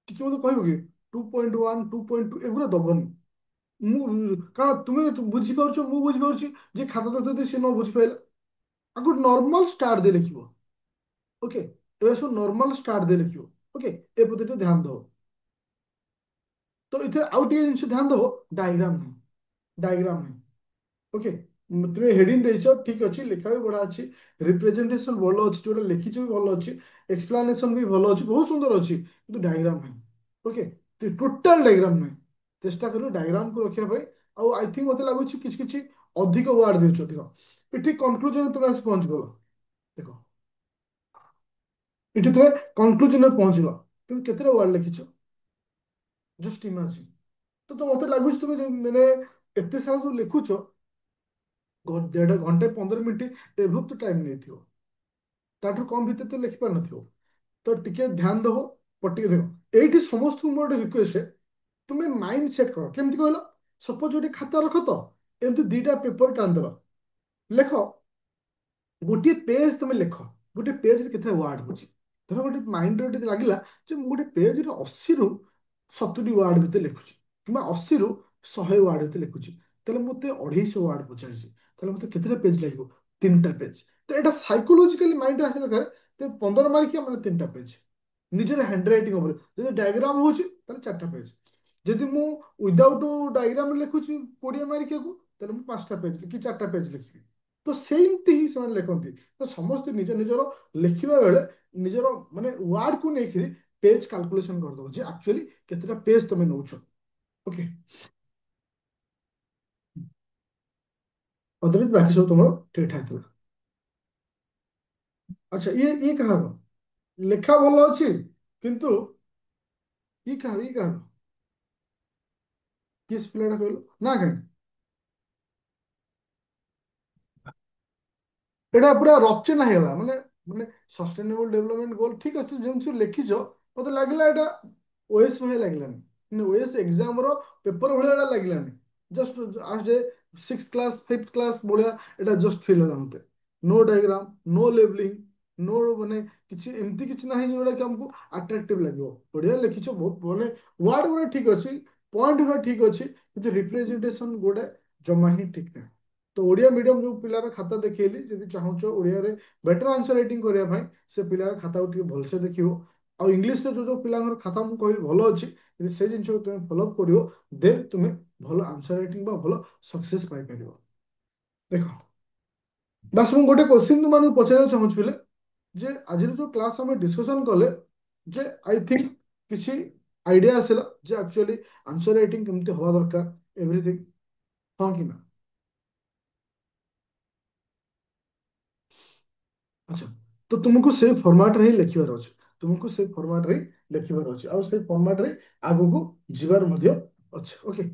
ଟିକେ ମତେ କହିବ କି 2.1 2.2 ଏଗୁলো ଦବନି। ମୁଁ କାରଣ ତୁମେ ବୁଝିପାରୁଛ ମୁଁ ବୁଝିପାରୁଛି ଯେ ଖାତା ଦେଖୁଛନ୍ତି ସେ ନ ବୁଝିପାରିଲା ଆଗରୁ ନର୍ମାଲ ଷ୍ଟାର ଦେଇ ଲେଖିବ। ଓକେ ଏଗୁଡ଼ା ସବୁ ନର୍ମାଲ ଷ୍ଟାର ଦେଇ ଲେଖିବ। ଓକେ ଏ ପ୍ରତି ଟିକେ ଧ୍ୟାନ ଦବ। ତ ଏଥିରେ ଆଉ ଟିକେ ଜିନିଷ ଧ୍ୟାନ ଦବ ଡାଇଗ୍ରାମ ନାହିଁ ଡାଇଗ୍ରାମ ନାହିଁ। ଓକେ ତୁମେ ହେଡିଙ୍ଗ ଦେଇଛ ଠିକ ଅଛି ଲେଖା ବି ବଢିଆ ଅଛି। ରିପ୍ରେଜେଣ୍ଟେସନ ଭଲ ଅଛି ଯୋଉଟା ଲେଖିଛ ବି ଭଲ ଅଛି। ଏକ୍ସପ୍ଲାନେସନ ବି ଭଲ ଅଛି ବହୁତ ସୁନ୍ଦର ଅଛି କିନ୍ତୁ ଡାଇଗ୍ରାମ ନାହିଁ। ଓକେ ଟୋଟାଲ ଡାଇଗ୍ରାମ ନାହିଁ। ଚେଷ୍ଟା କରିବ ଡାଇଗ୍ରାମକୁ ରଖିବା ପାଇଁ। ଆଉ ଆଇ ଥିଙ୍କ ମତେ ଲାଗୁଛି କିଛି କିଛି ଅଧିକ ୱାର୍ଡ ଦେଉଛ ଅଧିକ ଏଠି କନକ୍ଲୁଜନ ତମେ ଆସି ପହଞ୍ଚିଗଲ। ଦେଖ ଏଠି ତୁମେ କନକ୍ଲୁଜନରେ ପହଞ୍ଚିବ କିନ୍ତୁ କେତେଟା ୱାର୍ଡ ଲେଖିଛ? Just imagine. ତ ମତେ ଲାଗୁଛି ତୁମେ ମାନେ ଏତେ ସାରା ଯୋଉ ଲେଖୁଛ ଦେଢ ଘଣ୍ଟେ 15 ମିନିଟ୍ ଏଭବ ତ ଟାଇମ ନେଇଥିବ। ତାଠୁ କମ ଭିତରେ ତ ଲେଖି ପାରିନଥିବ। तो टिके ध्यान दब पटिके देख एठी समस्त मोर रिक्वेस्ट है तुम्हें माइंड सेट कर केमती कहल सपोज गोटे खाता रख तो एमती दीटा पेपर टाणिदेव लेख गोटे पेज तुम लेख गोटे पेज केते वार्ड होची धर गोटे माइंड रे लगिला जे मु गोटे पेज रे 80 रु 70 वार्ड भितर लिखुची कि 80 रु 100 वार्ड भितर लिखुची ताले मते 250 वार्ड पचारची ताले मते केते पेज लागो तीनटा पेज तो एटा साइकोलॉजिकली माइंड रे आसे दरकार ते 15 मार्किया माने तीनटा पेज निजर हैंड राइटिंग ऊपर जदि डायग्राम होची ताले चारटा पेज जदि मु विदाउट डायग्राम लिखुची 20 मार्किया को ताले मु पांचटा पेज कि चारटा पेज लिखिबी तो सेमती ही ସେମାନେ ଲେଖନ୍ତି ତ ସମସ୍ତେ ନିଜ ନିଜର ଲେଖିବା ବେଳେ ନିଜର ମାନେ ୱାର୍ଡ କୁ ନେଇକିରି ପେଜ କାଲକୁଲେସନ କରିଦବ ଯେ ଆକ୍ଚୁଆଲି କେତେଟା ପେଜ ତମେ ନଉଛ ଓକେ ଅଦରୱାଇଜ ବାକି ସବୁ ତମର ଠିକ ଠାକ ଥିଲା ଆଚ୍ଛା ଇଏ କାହାର ଲେଖା ଭଲ ଅଛି କିନ୍ତୁ ଇଏ କାହାର କିସ୍ ପିଲାଟା କହିଲ ନା କାହିଁ ଏଇଟା ପୁରା ରଚନା ହେଇଗଲା ମାନେ ମାନେ ସଷ୍ଟେନେବଲ ଡେଭଲପମେଣ୍ଟ ଗୋଲ ଠିକ ଅଛି ଯେମିତି ସବୁ ଲେଖିଛ ମତେ ଲାଗିଲା ଏଇଟା ଓଏସ୍ ଭଳିଆ ଲାଗିଲାନି ମାନେ ଓଏସ୍ ଏକ୍ସାମ ର ପେପର ଭଳିଆ ଏଇଟା ଲାଗିଲାନି ଜଷ୍ଟ ଆଜ ଏ ସିକ୍ସ କ୍ଲାସ ଫିଫ୍ଥ କ୍ଲାସ ଭଳିଆ ଏଇଟା ଜଷ୍ଟ ଫିଲ୍ ହେଲା ମତେ no diagram no labelling no ମାନେ କିଛି ଏମିତି କିଛି ନାହିଁ ଯୋଉଟା କି ଆମକୁ ଆଟ୍ରାକ୍ଟିଭ ଲାଗିବ ବଢିଆ ଲେଖିଛ ବହୁତ ମାନେ ୱାର୍ଡ ଗୁଡା ଠିକ ଅଛି ପଏଣ୍ଟ ଗୁଡା ଠିକ ଅଛି କିନ୍ତୁ ରିପ୍ରେଜେଣ୍ଟେସନ ଗୁଡା ଜମା ହିଁ ଠିକ ନାହିଁ ତ ଓଡ଼ିଆ ମିଡିୟମ ଯୋଉ ପିଲାର ଖାତା ଦେଖେଇଲି ଯଦି ଚାହୁଁଛ ଓଡ଼ିଆରେ ବେଟର ଆନ୍ସର ରାଇଟିଂ କରିବା ପାଇଁ ସେ ପିଲାର ଖାତାକୁ ଟିକେ ଭଲସେ ଦେଖିବ ଆଉ ଇଂଲିଶରେ ଯୋଉ ଯୋଉ ପିଲାଙ୍କର ଖାତା ମୁଁ କହିଲି ଭଲ ଅଛି ଯଦି ସେ ଜିନିଷକୁ ତୁମେ ଫଲୋ ଅପ୍ କରିବ ଦେନ୍ ତୁମେ ଭଲ ଆନ୍ସର ରାଇଟିଂ ବା ଭଲ ସକ୍ସେସ୍ ପାଇପାରିବ ଦେଖ ବାସ୍ ମୁଁ ଗୋଟେ କ୍ୱେଶ୍ଚିନ୍ ତୁମମାନଙ୍କୁ ପଚାରିବାକୁ ଚାହୁଁଛି ପିଲେ ଯେ ଆଜିର ଯୋଉ କ୍ଲାସ୍ ଆମେ ଡିସ୍କସନ୍ କଲେ ଯେ ଆଇ ଥିଙ୍କ କିଛି ଆଇଡିଆ ଆସିଲା ଯେ ଆକ୍ଚୁଆଲି ଆନ୍ସର ରାଇଟିଂ କେମିତି ହବା ଦରକାର ଏଭ୍ରିଥିଙ୍ଗ ହଁ କି ନା ଆଚ୍ଛା ତ ତୁମକୁ ସେଇ ଫର୍ମାଟରେ ହିଁ ଲେଖିବାର ଅଛି ତୁମକୁ ସେଇ ଫର୍ମାଟରେ ହିଁ ଲେଖିବାର ଅଛି ଆଉ ସେଇ ଫର୍ମାଟରେ ଆଗକୁ ଯିବାର ମଧ୍ୟ ଅଛି ଓକେ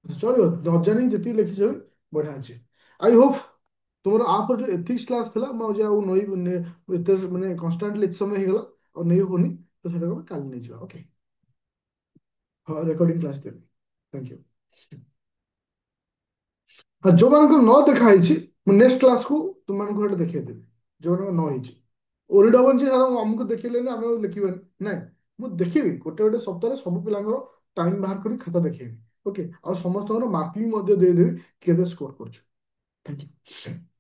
ଚଳିବ ନ ଜାଣିକି ଯେତିକି ଲେଖିଛ ବି ବଢିଆ ଅଛି ଆଇ ହୋପ ତୁମର ଆପରେ ଯୋଉ ଏଥିକ୍ସ କ୍ଲାସ୍ ଥିଲା ମୁଁ ଆଉ ନଇ ଏତେ ମାନେ କନଷ୍ଟାଣ୍ଟଲି ଏତେ ସମୟ ହେଇଗଲା ଆଉ ନେଇ ହବନି ତ ସେଟାକୁ ଆମେ କାଲି ନେଇଯିବା ଓକେ ହଁ ରେକର୍ଡିଂ କ୍ଲାସ୍ ଦେବି ଥ୍ୟାଙ୍କ ୟୁ ହଁ ଯୋଉମାନଙ୍କର ନ ଦେଖା ହେଇଛି ମୁଁ ନେକ୍ସଟ କ୍ଲାସକୁ ତୁମମାନଙ୍କୁ ଏଇଟା ଦେଖେଇଦେବି ଯୋଉମାନଙ୍କର ନ ହେଇଛି ଓରିଡ ହବନି ଯେ ସାର୍ ଆମକୁ ଦେଖେଇଲେନି ଆମେ ଆଉ ଲେଖିବାନି ନାଇଁ ମୁଁ ଦେଖିବି ଗୋଟେ ଗୋଟେ ସପ୍ତାହରେ ସବୁ ପିଲାଙ୍କର ଟାଇମ ବାହାର କରି ଖାତା ଦେଖେଇବି ଓକେ ଆଉ ସମସ୍ତଙ୍କର ମାର୍କିଂ ମଧ୍ୟ ଦେଇଦେବି କେତେ ସ୍କୋର କରୁଛୁ ଥ୍ୟାଙ୍କ ୟୁ